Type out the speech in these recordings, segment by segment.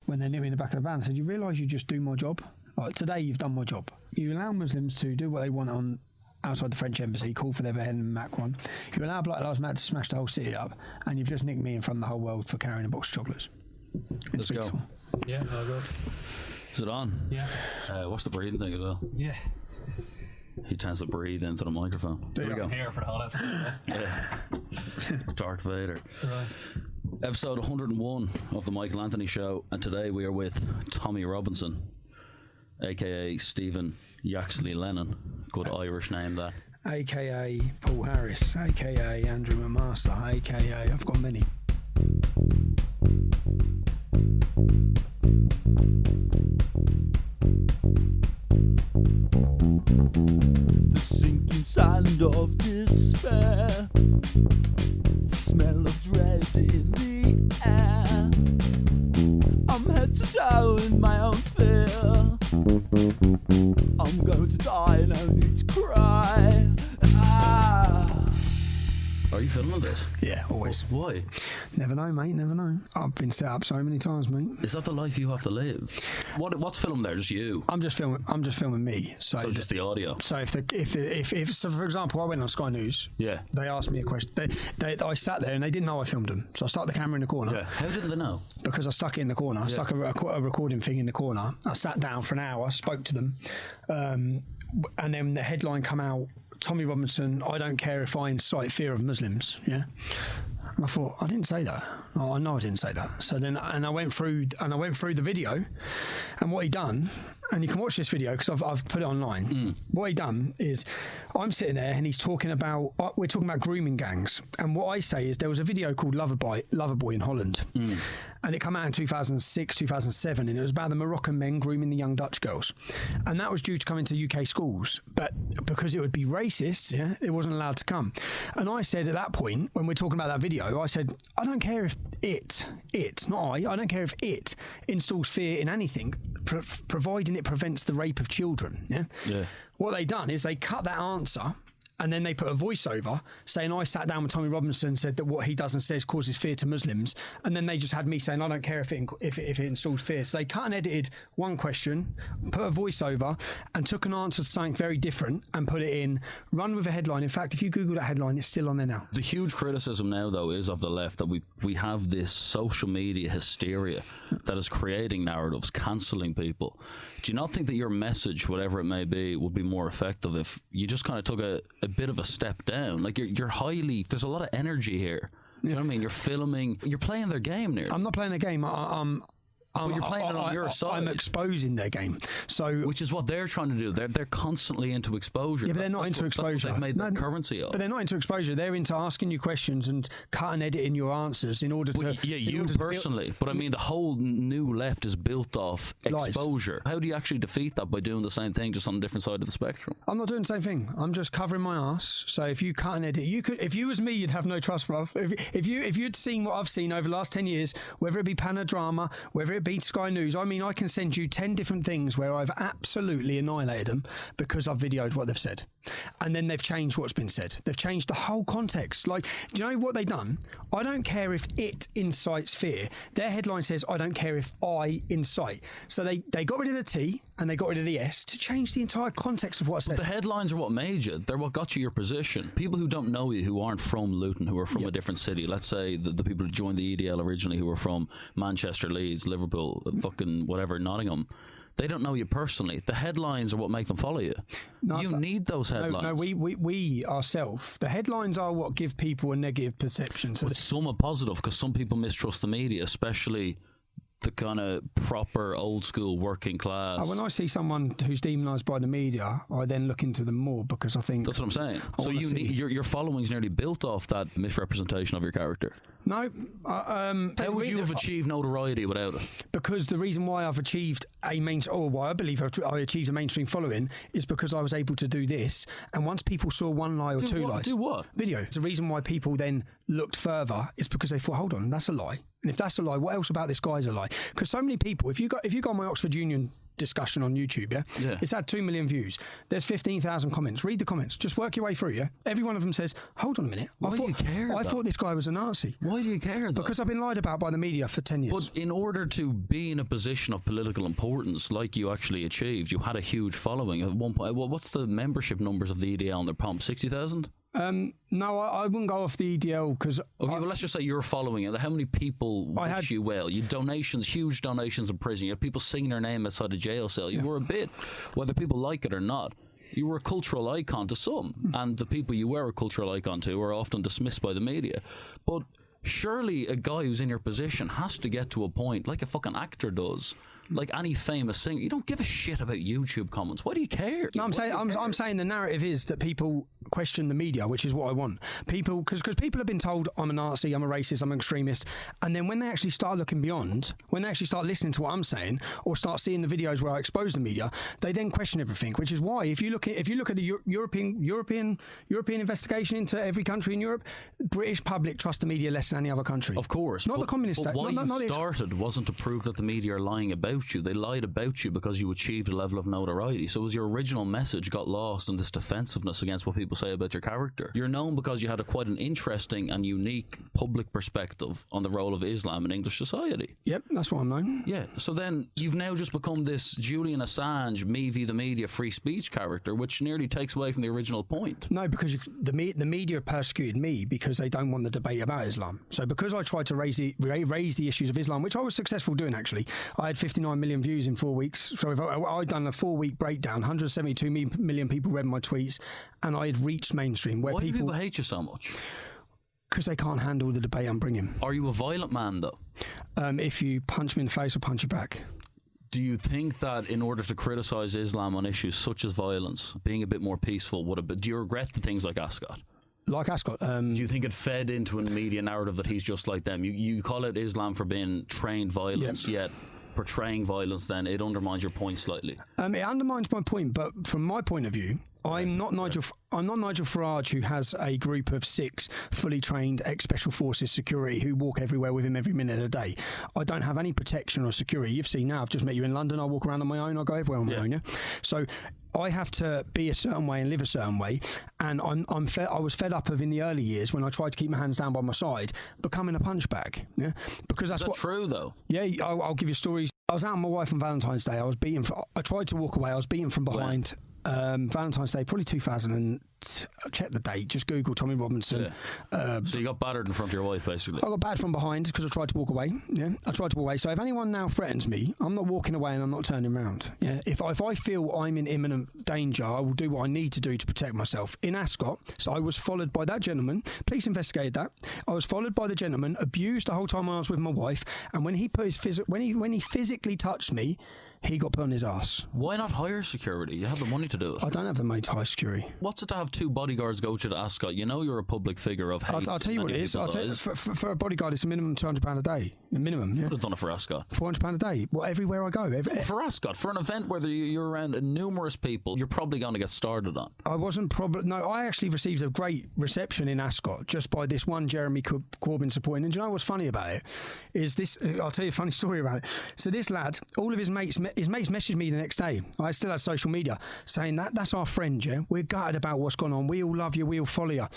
when they knew me in the back of the van, said, "You realise you just do my job? Like, today you've done my job. You allow Muslims to do what they want on outside the French embassy, call for their beheading in Macron. You allow Black Lives Matter to smash the whole city up, and you've just nicked me in front of the whole world for carrying a box of chocolates." Let's go. Yeah, no good. Is it on? Yeah. What's the breathing thing as well? Yeah. He tends to breathe into the microphone. There we go. Here for the whole episode. Yeah. Darth Vader. Right. Episode 101 of the Michael Anthony Show, and today we are with Tommy Robinson, aka Stephen Yaxley Lennon. Good Irish name, that. AKA Paul Harris, AKA Andrew McMaster, AKA I've got many. The sinking sand of despair, the smell of dread in the air. I'm head to toe in my own fear. I'm going to die, no need to cry. Are you filming this? Yeah, always. Why? Never know, mate, never know. I've been set up so many times, mate. Is that the life you have to live? What's filmed there? Just you? I'm just filming me. So just the audio. So if so, for example, I went on Sky News. Yeah. They asked me a question. I sat there and they didn't know I filmed them. So I stuck the camera in the corner. Yeah. How didn't they know? Because I stuck it in the corner. I stuck a recording thing in the corner. I sat down for an hour, spoke to them, and then the headline come out. Tommy Robinson, I don't care if I incite fear of Muslims. Yeah. And I thought, I didn't say that. Oh, I know I didn't say that. So then, and I went through the video, and what he done, and you can watch this video because I've put it online. What he done is, I'm sitting there and he's talking about, we're talking about grooming gangs, and what I say is there was a video called Loverboy in Holland, and it came out in 2006, 2007, and it was about the Moroccan men grooming the young Dutch girls, and that was due to come into UK schools, but because it would be racist, yeah, it wasn't allowed to come. And I said at that point, when we're talking about that video, I said, I don't care if I don't care if it installs fear in anything, providing it prevents the rape of children. Yeah. Yeah. What they done is they cut that answer, and then they put a voiceover saying I sat down with Tommy Robinson, said that what he does and says causes fear to Muslims, and then they just had me saying I don't care if it installs fear. So they cut and edited one question, put a voiceover, and took an answer to something very different and put it in, run with a headline. In fact, if you Google that headline, it's still on there now. The huge criticism now, though, is of the left that we have this social media hysteria that is creating narratives, cancelling people. Do you not think that your message, whatever it may be, would be more effective if you just kind of took a bit of a step down? Like you're highly, there's a lot of energy here. You know what I mean? You're filming, you're playing their game nearly. I'm not playing their game. But you're playing it on your side. I'm exposing their game. So, which is what they're trying to do. They're constantly into exposure. Yeah, but they're not into exposure. They've made their currency of. But they're not into exposure. They're into asking you questions and cut and editing your answers in order to. Well, yeah, you personally. But I mean, the whole new left is built off exposure. How do you actually defeat that by doing the same thing, just on a different side of the spectrum? I'm not doing the same thing. I'm just covering my ass. So if you cut and edit, you could. If you was me, you'd have no trust, bruv. If you'd seen what I've seen over the last 10 years, whether it be Panodrama, whether it be Sky News, I mean, I can send you 10 different things where I've absolutely annihilated them because I've videoed what they've said. And then they've changed what's been said. They've changed the whole context. Like, do you know what they've done? I don't care if it incites fear. Their headline says, I don't care if I incite. So they got rid of the T and they got rid of the S to change the entire context of what I said. But the headlines are what made you. They're what got you your position. People who don't know you, who aren't from Luton, who are from a different city. Let's say the people who joined the EDL originally, who were from Manchester, Leeds, Liverpool, fucking whatever, Nottingham. They don't know you personally. The headlines are what make them follow you. No, you need those headlines. No, we ourselves. The headlines are what give people a negative perception. So but some are positive because some people mistrust the media, especially the kind of proper old school working class. When I see someone who's demonised by the media, I then look into them more because I think that's what I'm saying. So your following's nearly built off that misrepresentation of your character. No. How would you have achieved notoriety without it? Because the reason why I've achieved why I believe I achieved a mainstream following is because I was able to do this. And once people saw one lie or two lies. Do what? Video. The reason why people then looked further is because they thought, hold on, that's a lie. And if that's a lie, what else about this guy's a lie? Because so many people, if you go on my Oxford Union discussion on YouTube, yeah, it's had 2 million views. There's 15,000 comments. Read the comments. Just work your way through, yeah. Every one of them says, "Hold on a minute. Why do you care? I thought this guy was a Nazi." Why do you care? Though? Because I've been lied about by the media for 10 years. But in order to be in a position of political importance, like you actually achieved, you had a huge following at one point. Well, what's the membership numbers of the EDL on their pump? 60,000. No, I wouldn't go off the EDL because. Okay, well, let's just say you're following it. How many people wish you well? You had donations, huge donations in prison. You had people singing their name outside a jail cell. You were a bit, whether people like it or not, you were a cultural icon to some. And the people you were a cultural icon to were often dismissed by the media. But surely a guy who's in your position has to get to a point, like a fucking actor does, like any famous singer. You don't give a shit about YouTube comments. Why do you care? No, I'm saying the narrative is that people question the media, which is what I want. People, because people have been told I'm a Nazi, I'm a racist, I'm an extremist, and then when they actually start looking beyond, when they actually start listening to what I'm saying, or start seeing the videos where I expose the media, they then question everything. Which is why, if you look at the European investigation into every country in Europe, British public trust the media less than any other country. Of course, not the communist state. What you started wasn't to prove that the media are lying about you. They lied about you because you achieved a level of notoriety. So as your original message got lost in this defensiveness against what people say about your character. You're known because you had quite an interesting and unique public perspective on the role of Islam in English society. Yep, that's what I'm known. Yeah, so then you've now just become this Julian Assange, me v the media free speech character, which nearly takes away from the original point. No, because the media persecuted me because they don't want the debate about Islam. So because I tried to raise the issues of Islam, which I was successful doing actually, I had 59 million views in 4 weeks. So if I'd done a 4-week breakdown, 172 million people read my tweets, and I had reached mainstream. Why do people hate you so much? Because they can't handle the debate I'm bringing. Are you a violent man, though? If you punch me in the face, I'll punch you back. Do you think that in order to criticise Islam on issues such as violence, being a bit more peaceful would have been... Do you regret the things like Ascot? Like Ascot. Do you think it fed into a media narrative that he's just like them? You call it Islam for being trained violence, yet portraying violence, then it undermines your point slightly. It undermines my point, but from my point of view, I'm not Nigel Farage, who has a group of 6 fully trained ex-special forces security who walk everywhere with him every minute of the day. I don't have any protection or security. You've seen now, I've just met you in London. I walk around on my own. I go everywhere on my own. Yeah. So I have to be a certain way and live a certain way. And I was fed up of in the early years when I tried to keep my hands down by my side, becoming a punchbag. Yeah, because that's true though. Yeah, I'll give you stories. I was out with my wife on Valentine's Day. I tried to walk away. I was beaten from behind. Valentine's Day, probably 2000, and check the date, just Google Tommy Robinson. So you got battered in front of your wife, basically? I got battered from behind because I tried to walk away. Yeah, I tried to walk away. So if anyone now threatens me, I'm not walking away and I'm not turning around. Yeah, if I feel I'm in imminent danger, I will do what I need to do to protect myself. In Ascot, so I was followed by that gentleman. Police investigated that. I was followed by the gentleman, abused the whole time I was with my wife, and when he put his when he physically touched me, he got put on his ass. Why not hire security? You have the money to do it. I don't have the money to hire security. What's it to have 2 bodyguards go to the Ascot? You know you're a public figure of hate. I'll tell you what it is. For a bodyguard, it's a minimum £200 a day. A minimum, yeah. I would have done it for Ascot. £400 a day. Well, everywhere I go. For Ascot, for an event where you're around numerous people, you're probably going to get started on. I actually received a great reception in Ascot just by this one Jeremy Corbyn supporting. And do you know what's funny about it? Is this, I'll tell you a funny story about it. So this lad, all of his mates messaged me the next day. I still had social media saying that's our friend, yeah. We're gutted about what's gone on. We all love you. We all follow you.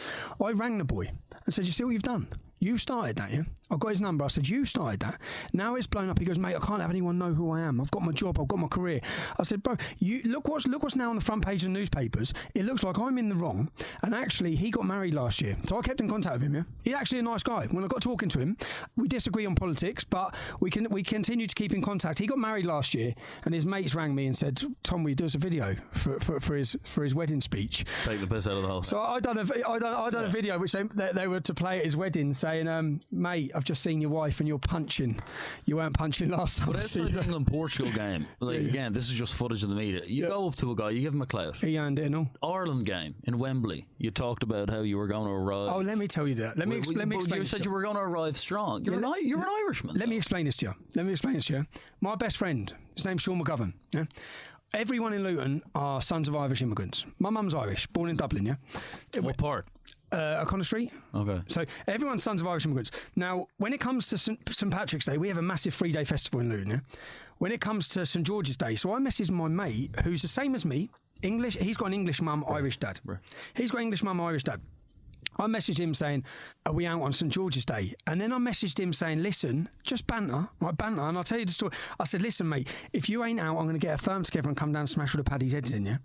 I rang the boy and said, "You see what you've done? You started that, yeah?" I got his number. I said, "You started that. Now it's blown up." He goes, "Mate, I can't have anyone know who I am. I've got my job. I've got my career." I said, "Bro, look what's now on the front page of the newspapers. It looks like I'm in the wrong." And actually, he got married last year, so I kept in contact with him. Yeah, he's actually a nice guy. When I got talking to him, we disagree on politics, but we continue to keep in contact. He got married last year, and his mates rang me and said, "Tom, will you do us a video for his wedding speech?" Take the piss out of the whole. So I done a video which they were to play at his wedding, saying, "Mate, I've just seen your wife and you're punching. You weren't punching last time." But it's like the England-Portugal game. Again, this is just footage of the media. You go up to a guy, you give him a clout. He earned it and all. Ireland game in Wembley. You talked about how you were going to arrive. Oh, let me tell you that. Let me explain. You said you were going to arrive strong. You're an Irishman. Let me explain this to you. My best friend, his name's Sean McGovern. Yeah. Everyone in Luton are sons of Irish immigrants. My mum's Irish, born in Dublin. Yeah. What part? O'Connor Street. Okay. So everyone's sons of Irish immigrants. Now, when it comes to St Patrick's Day, we have a massive 3-day festival in Luton. Yeah? When it comes to St George's Day, so I messaged my mate, who's the same as me, English. He's got an English mum, Irish dad. Right. He's got English mum, Irish dad. I messaged him saying, are we out on St George's Day? And then I messaged him saying, listen, just banter, right, banter. And I'll tell you the story. I said, listen, mate, if you ain't out, I'm going to get a firm together and come down and smash all the paddies' heads in, yeah?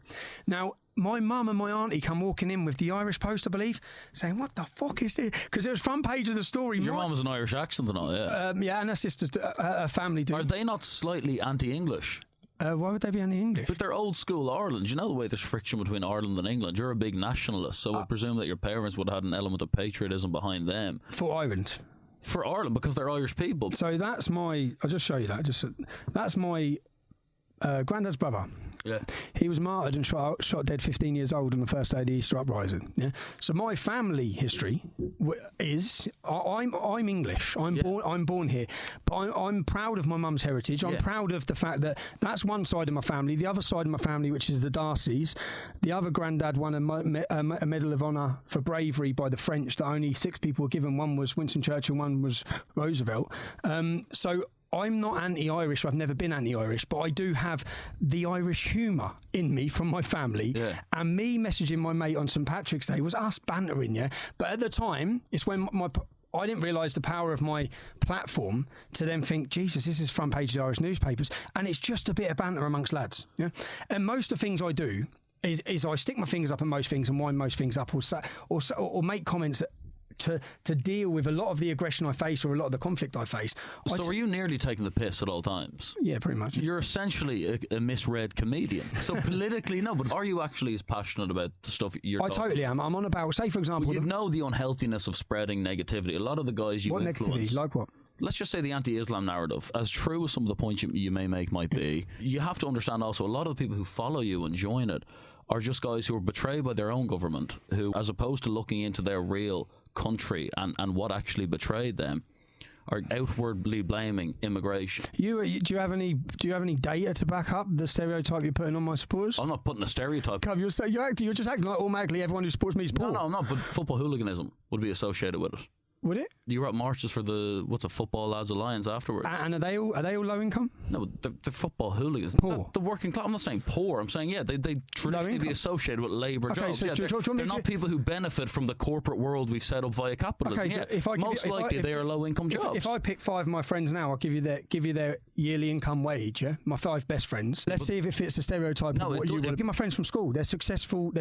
Now, my mum and my auntie come walking in with the Irish Post, I believe, saying, what the fuck is this? Because it was front page of the story. Your mum has an Irish accent and all, yeah. Yeah, and her sisters, her family do. Are they not slightly anti-English? Why would they be anti-English? But they're old school Ireland. You know the way there's friction between Ireland and England. You're a big nationalist, so I presume that your parents would have had an element of patriotism behind them. For Ireland. For Ireland, because they're Irish people. So that's my... I'll just show you that. That's my granddad's brother. Yeah. He was martyred and shot dead 15 years old on the first day of the Easter Uprising. Yeah. So my family history is I'm English. I'm born here, but I'm proud of my mum's heritage. I'm proud of the fact that that's one side of my family. The other side of my family, which is the Darcys, the other granddad won a Medal of Honour for bravery by the French that only 6 people were given. One was Winston Churchill, one was Roosevelt. So I'm not anti-Irish. I've never been anti-Irish, but I do have the Irish humour in me from my family. Yeah. And me messaging my mate on St Patrick's Day was us bantering, yeah. But at the time, it's when I didn't realise the power of my platform to then think, Jesus, this is front page of the Irish newspapers, and it's just a bit of banter amongst lads. Yeah. And most of the things I do is I stick my fingers up at most things and wind most things up, or make comments to deal with a lot of the aggression I face or a lot of the conflict I face. So are you nearly taking the piss at all times? Yeah, pretty much. You're essentially a misread comedian. So politically, no, but are you actually as passionate about the stuff you're talking totally am. I'm on about, say for example... Well, you know the unhealthiness of spreading negativity. A lot of the guys you influence... What negativity? Like what? Let's just say the anti-Islam narrative, as true as some of the points you may make might be, you have to understand also a lot of the people who follow you and join it are just guys who are betrayed by their own government, who, as opposed to looking into their real country and what actually betrayed them, are outwardly blaming immigration. Do you have any data to back up the stereotype you're putting on my supporters? I'm not putting a stereotype. You're just acting like automatically everyone who supports me is poor. No, I'm not. But football hooliganism would be associated with it. Would it? You were at marches for the Football Lads Alliance afterwards. And are they all low income? No, they're football hooligans. Poor. The working class. I'm not saying poor. I'm saying they traditionally be associated with labour jobs. So they're not people who benefit from the corporate world we've set up via capitalism. Okay, most likely they are low income jobs. If I pick 5 of my friends now, I'll give you their yearly income wage. Yeah, my 5 best friends. Let's see if it fits the stereotype of what you want. Give my friends from school. They're successful.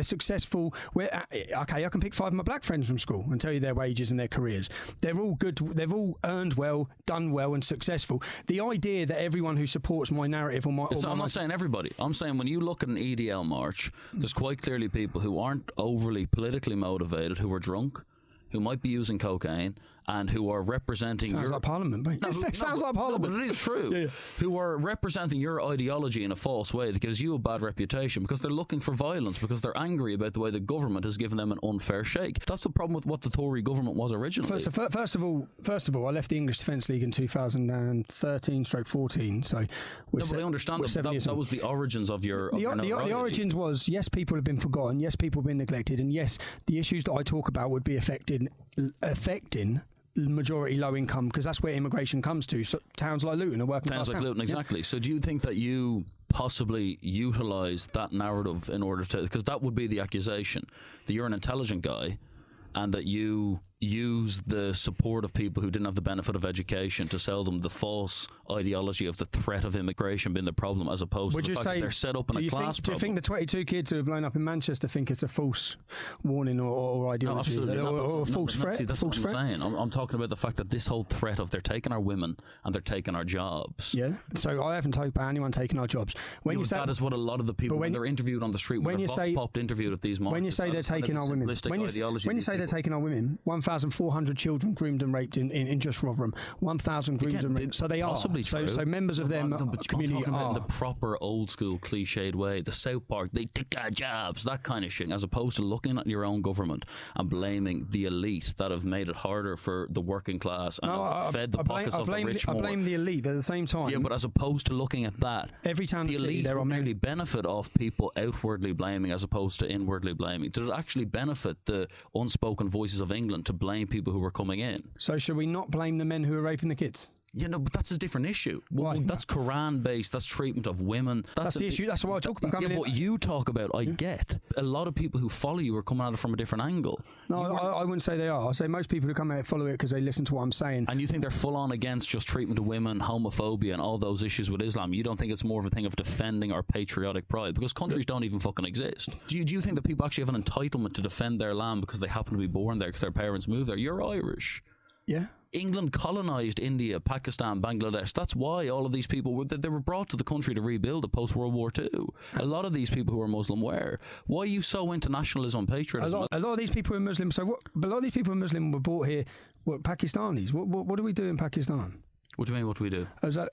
Okay, I can pick 5 of my black friends from school and tell you their wages and their careers. They're all good. They've all earned well, done well, and successful. The idea that everyone who supports my narrative I'm not saying everybody. I'm saying when you look at an EDL march, there's quite clearly people who aren't overly politically motivated, who are drunk, who might be using cocaine, and who are representing sounds like Parliament, mate. Sounds like Parliament. No, but it is true. Who are representing your ideology in a false way that gives you a bad reputation because they're looking for violence, because they're angry about the way the government has given them an unfair shake. That's the problem with what the Tory government was originally. First of all, I left the English Defence League in 2013/14. So, but I understand that was the origins of your. The origins was, yes, people have been forgotten, yes, people have been neglected, and yes, the issues that I talk about would be affecting majority low income, because that's where immigration comes to. So towns like Luton are working class. Towns like Luton, exactly. Yeah. So do you think that you possibly utilise that narrative in order to, because that would be the accusation, that you're an intelligent guy and that you use the support of people who didn't have the benefit of education to sell them the false ideology of the threat of immigration being the problem, as opposed to the fact that they're set up in a class problem. Do you think the 22 kids who have blown up in Manchester think it's a false warning or ideology? No, absolutely. Or a false threat? That's what I'm saying. I'm talking about the fact that this whole threat of they're taking our women and they're taking our jobs. Yeah. So I haven't talked about anyone taking our jobs. That is what a lot of the people, when they're interviewed on the street, when they're vox popped interviewed at these marches, when you say they're taking our women, when you say they're taking our women, one 1,400 children groomed and raped in just Rotherham. 1,000 groomed and raped. So they are. Possibly true. So members of them community talking about are. in the proper old school cliched way. The South Park, they take our jobs, that kind of shit, as opposed to looking at your own government and blaming the elite that have made it harder for the working class and have fed the pockets of the rich more. I blame the elite, but at the same time. Yeah, but as opposed to looking at that, every town the elite there are merely benefit off people outwardly blaming as opposed to inwardly blaming. Did it actually benefit the unspoken voices of England to blame people who were coming in? So should we not blame the men who are raping the kids? You know, but that's a different issue. Well, that's Quran-based. That's treatment of women. That's the issue. That's what I talk about. Yeah, what you talk about, I get. A lot of people who follow you are coming at it from a different angle. No, I wouldn't say they are. I say most people who come out follow it because they listen to what I'm saying. And you think they're full on against just treatment of women, homophobia, and all those issues with Islam? You don't think it's more of a thing of defending our patriotic pride? Because countries don't even fucking exist. Do you think that people actually have an entitlement to defend their land because they happen to be born there because their parents moved there? You're Irish. Yeah. England colonized India, Pakistan, Bangladesh. That's why all of these people were brought to the country to rebuild it post World War II. A lot of these people who are Muslim were. Why are you so into nationalism and patriotism? A lot of these people are Muslim. So what? A lot of these people are Muslim were brought here. What, Pakistanis? What do we do in Pakistan? What do you mean? What do we do?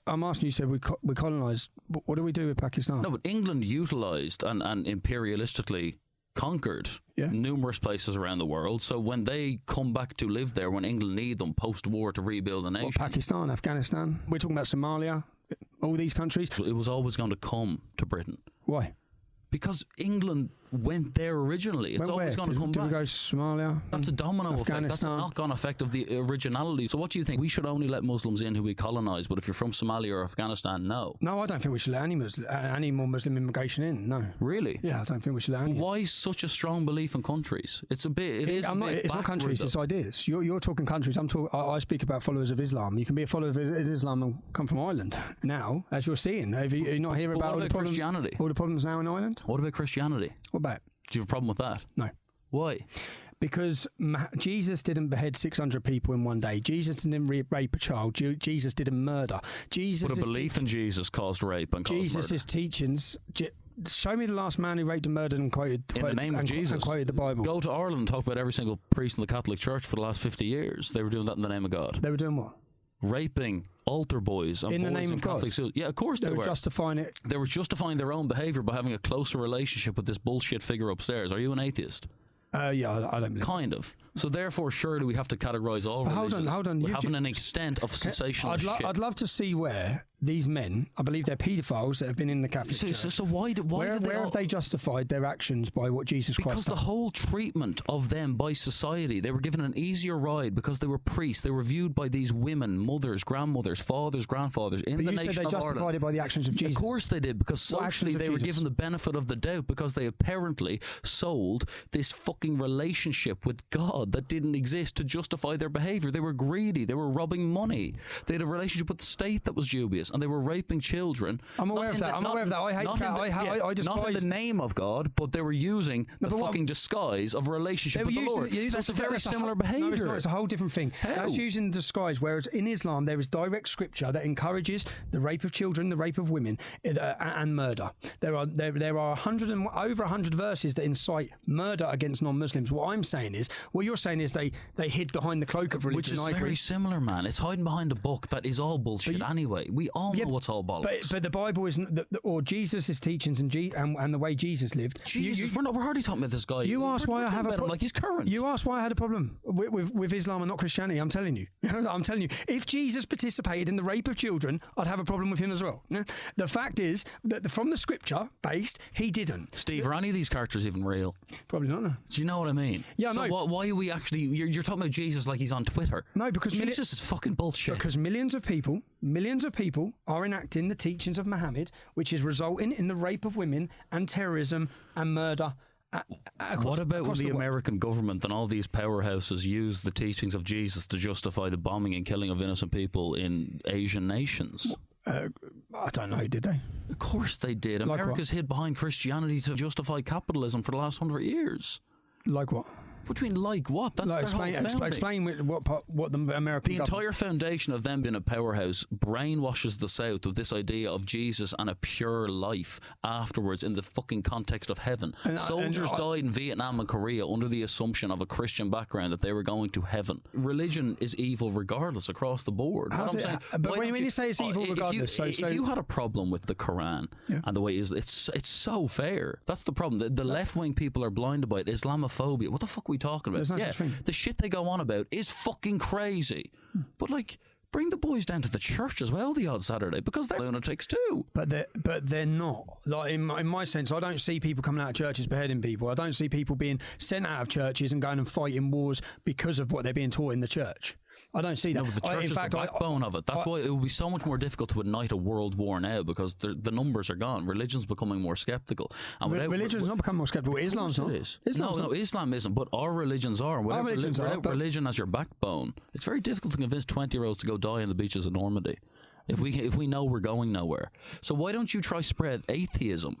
I'm asking you. Said we colonised. What do we do with Pakistan? No, but England utilised and imperialistically conquered numerous places around the world. So when they come back to live there, when England need them post-war to rebuild the nation, Pakistan, Afghanistan. We're talking about Somalia. All these countries. It was always going to come to Britain. Why? Because England went there originally. It's always going to come back. Did we go Somalia? That's a domino effect. That's a knock-on effect of the originality. So what do you think? We should only let Muslims in who we colonise, but if you're from Somalia or Afghanistan, no. No, I don't think we should let any more Muslim immigration in, no. Really? Yeah, I don't think we should let any. Why such a strong belief in countries? It's It's not countries, it's ideas. You're talking countries. I speak about followers of Islam. You can be a follower of Islam and come from Ireland. Now, as you're seeing, you not hear about all the problems, Christianity? All the problems now in Ireland? What about Christianity? What about? Do you have a problem with that? No. Why? Because Jesus didn't behead 600 people in one day. Jesus didn't rape a child. Jesus didn't murder. But a belief in Jesus caused rape and caused Jesus' murder. teachings. Show me the last man who raped and murdered and quoted in the name of Jesus. And quoted the Bible. Go to Ireland and talk about every single priest in the Catholic Church for the last 50 years. They were doing that in the name of God. They were doing what? Raping altar boys and in boys the name in of Catholic schools. Yeah, of course they were justifying it. They were justifying their own behaviour by having a closer relationship with this bullshit figure upstairs. Are you an atheist? Yeah, I don't believe. Kind of. So therefore, surely we have to categorise all religions. Hold on. Having an extent of sensational shit. I'd love to see where these men, I believe they're paedophiles that have been in the Catholic Church. So where have they justified their actions by what Jesus Christ done? Because the whole treatment of them by society, they were given an easier ride because they were priests. They were viewed by these women, mothers, grandmothers, fathers, grandfathers in the nation of Ireland. You said they justified it by the actions of Jesus. Of course they did, because socially they were given the benefit of the doubt because they apparently sold this fucking relationship with God that didn't exist to justify their behaviour. They were greedy. They were robbing money. They had a relationship with the state that was dubious, and they were raping children. I'm aware of that. I hate that. I despise. Not in the name of God, but they were using the fucking disguise of a relationship with the Lord. So it's a very similar behaviour. No, it's not. It's a whole different thing. How? That's using the disguise, whereas in Islam there is direct scripture that encourages the rape of children, the rape of women, and murder. There are over 100 verses that incite murder against non-Muslims. What you're saying is they hid behind the cloak of religion. Which is very similar, man. It's hiding behind a book that is all bullshit anyway. We all know what's all bollocks. But the Bible isn't, or Jesus' teachings and the way Jesus lived. We're hardly talking about this guy. You asked why I have a problem. Like he's current. You asked why I had a problem with Islam and not Christianity. I'm telling you. I'm telling you. If Jesus participated in the rape of children, I'd have a problem with him as well. The fact is that from the scripture based, he didn't. Steve, are any of these characters even real? Probably not. No. Do you know what I mean? Yeah. So no. Why are we actually? You're talking about Jesus like he's on Twitter. No, because Jesus is fucking bullshit. Because millions of people are enacting the teachings of Muhammad, which is resulting in the rape of women and terrorism and murder. What about when the American government and all these powerhouses use the teachings of Jesus to justify the bombing and killing of innocent people in Asian nations? I don't know, did they? Of course they did. America's hid behind Christianity to justify capitalism for the last 100 years. Like what? What do you mean, like what? That's their whole founding. Explain what the American The entire foundation of them being a powerhouse brainwashes the South with this idea of Jesus and a pure life afterwards in the fucking context of heaven. Soldiers died in Vietnam and Korea under the assumption of a Christian background that they were going to heaven. Religion is evil regardless across the board. But when you say it's evil regardless, if you had a problem with the Quran and the way it's so fair. That's the problem. The left-wing people are blinded by it. Islamophobia. What the fuck are we talking about? The shit they go on about is fucking crazy. But like, bring the boys down to the church as well the odd Saturday, because they're lunatics too. But they're not. Like in my sense, I don't see people coming out of churches beheading people. I don't see people being sent out of churches and going and fighting wars because of what they're being taught in the church. I don't see that. No, but the church is the backbone of it. That's why it will be so much more difficult to ignite a world war now, because the numbers are gone. Religion's becoming more skeptical. And religion's not becoming more skeptical. Islam's not. No, Islam isn't, but our religions are. Without religion as your backbone, it's very difficult to convince 20-year-olds to go die on the beaches of Normandy if we know we're going nowhere. So why don't you try spread atheism?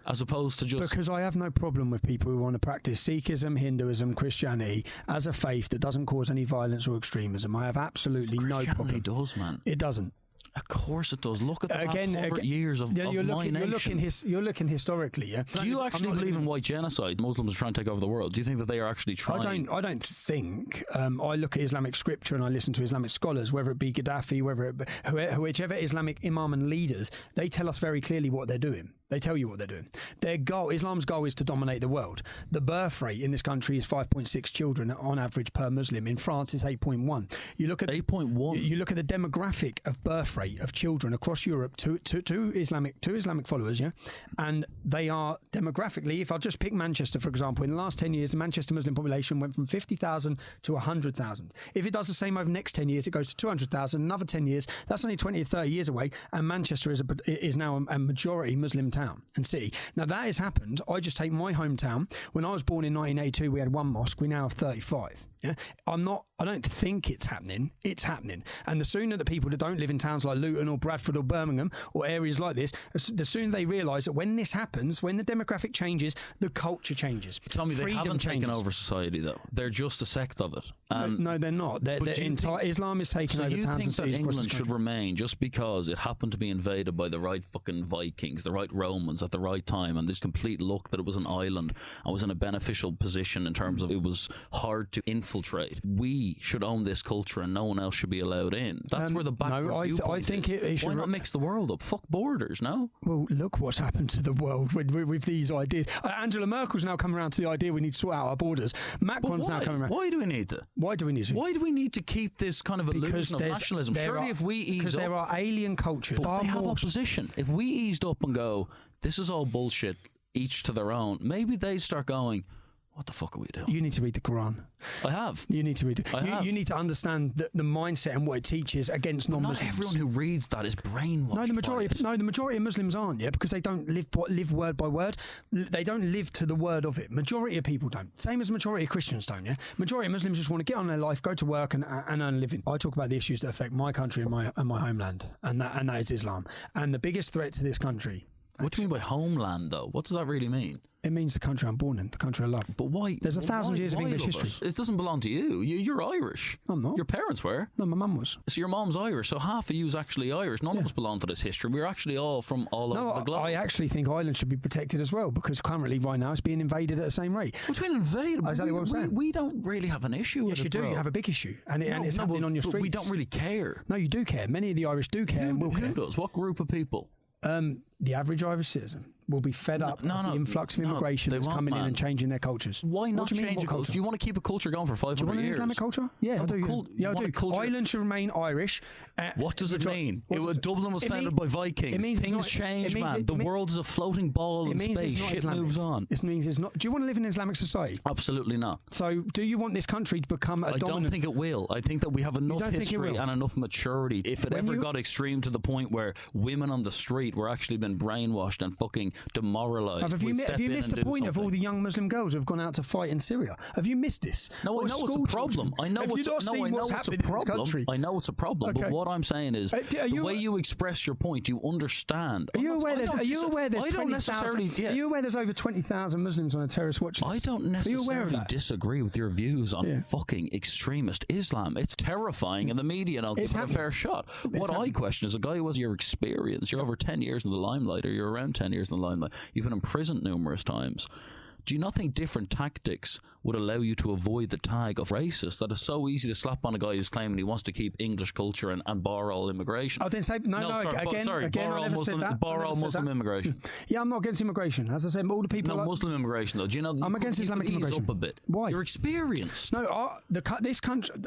As opposed to just... Because I have no problem with people who want to practice Sikhism, Hinduism, Christianity as a faith that doesn't cause any violence or extremism. I have absolutely no problem. It does, man. It doesn't. Of course it does. Look at the last 100 years of my nation. You're looking historically, yeah? Do you actually believe in white genocide? Muslims are trying to take over the world. Do you think that they are actually trying? I don't think. I look at Islamic scripture and I listen to Islamic scholars, whether it be Gaddafi, whichever Islamic imam and leaders, they tell us very clearly what they're doing. They tell you what they're doing. Their goal, Islam's goal, is to dominate the world. The birth rate in this country is 5.6 children on average per Muslim. In France, it's 8.1. You look at 8.1. You look at the demographic of birth rate of children across Europe to Islamic followers, yeah, and they are demographically. If I just pick Manchester, for example, in the last 10 years, the Manchester Muslim population went from 50,000 to 100,000. If it does the same over the next 10 years, it goes to 200,000. Another 10 years, that's only 20 or 30 years away, and Manchester is now a majority Muslim town and city. Now that has happened. I just take my hometown. When I was born in 1982, we had one mosque. We now have 35. Yeah, I don't think it's happening. It's happening. And the sooner that people that don't live in towns like Luton or Bradford or Birmingham or areas like this, the sooner they realise that when this happens, when the demographic changes, the culture changes. Tell me, they haven't taken over society though. They're just a sect of it. No, they're not. Islam is taking over towns and cities. So you think that England should remain just because it happened to be invaded by the right fucking Vikings, the right Romans at the right time, and this complete luck that it was an island and was in a beneficial position in terms of it was hard to infiltrate. We should own this culture and no one else should be allowed in. That's where the backward viewpoint I think it should. Why not mix the world up? Fuck borders, no? Well, look what's happened to the world with these ideas. Angela Merkel's now coming around to the idea we need to sort out our borders. Macron's now coming around. Why do we need to? Why do we need to? Why do we need to keep this kind of illusion of nationalism? Surely if we ease up... Because there are alien cultures. But they have opposition. If we eased up and go, this is all bullshit, each to their own, maybe they start going... What the fuck are we doing? You need to read the Quran. I have. You need to read it. You need to understand the mindset and what it teaches against non-Muslims. Not everyone who reads that is brainwashed. No, the majority of Muslims aren't, yeah, because they don't live word by word. They don't live to the word of it. Majority of people don't. Same as majority of Christians don't, yeah. Majority of Muslims just want to get on their life, go to work, and earn a living. I talk about the issues that affect my country and my homeland, and that is Islam. And the biggest threat to this country. What do you mean by homeland, though? What does that really mean? It means the country I'm born in, the country I love. But why? There's 1,000 years of English history. It doesn't belong to you. You're Irish. I'm not. Your parents were. No, my mum was. So your mom's Irish. So half of you is actually Irish. None of us belong to this history. We're actually all from all over the globe. I actually think Ireland should be protected as well, because currently, right now, it's being invaded at the same rate. What's been invaded? Exactly what I'm saying. We don't really have an issue with it. Yes, you do. You have a big issue. And it's happening on your streets. We don't really care. No, you do care. Many of the Irish do care and will care. Who does? What group of people? The average Irish citizen will be fed up with the influx of immigration that's coming in and changing their cultures. Why not change a culture? Do you want to keep a culture going for 500 years? Do you want an Islamic culture? Yeah, I do. I do. Ireland should remain Irish. What does it mean? Dublin was founded by Vikings. Things change, man. The world is a floating ball in space. Shit moves on. It means it's not. Do you want to live in an Islamic society? Absolutely not. So, do you want this country to become a dominant? I don't think it will. I think that we have enough history and enough maturity. If it ever got extreme to the point where women on the street were actually been been brainwashed and fucking demoralised. Have you missed the point of all the young Muslim girls who have gone out to fight in Syria? Have you missed this? No, I know it's a problem. I know it's a problem. I know it's a problem. But what I'm saying is, the way you express your point, you understand. Are you aware there's over 20,000 Muslims on a terrorist watch list? I don't necessarily disagree with your views on fucking extremist Islam. It's terrifying, and the media don't give it a fair shot. What I question is a guy who has your experience. You're over 10 years in the limelight, or you're around 10 years in the limelight. You've been imprisoned numerous times. Do you not think different tactics would allow you to avoid the tag of racist that is so easy to slap on a guy who's claiming he wants to keep English culture and bar all immigration? I didn't say bar all Muslim immigration. Yeah, I'm not against immigration. As I said, all the people. No, Muslim immigration though. Do you know? I'm against Islamic immigration. Up a bit. Why? Your experience. No,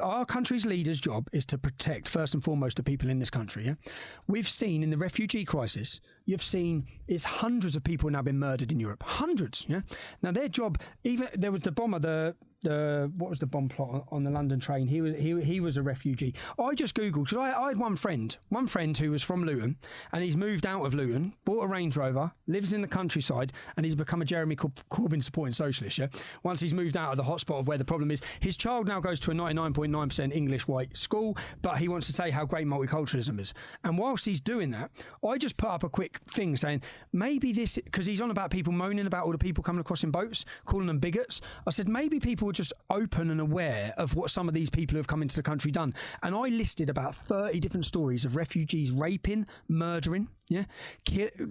our country's leader's job is to protect first and foremost the people in this country. Yeah, we've seen in the refugee crisis. You've seen it's hundreds of people now been murdered in Europe. Hundreds. Yeah. Now their job. Even there was the bomber. What was the bomb plot on the London train? He was a refugee. I just googled. I had one friend who was from Luton, and he's moved out of Luton, bought a Range Rover, lives in the countryside, and he's become a Jeremy Corbyn supporting socialist. Yeah. Once he's moved out of the hotspot of where the problem is, his child now goes to a 99.9% English white school, but he wants to say how great multiculturalism is. And whilst he's doing that, I just put up a quick thing saying maybe this, because he's on about people moaning about all the people coming across in boats, calling them bigots. I said maybe people just open and aware of what some of these people who have come into the country done. And I listed about 30 different stories of refugees raping, murdering,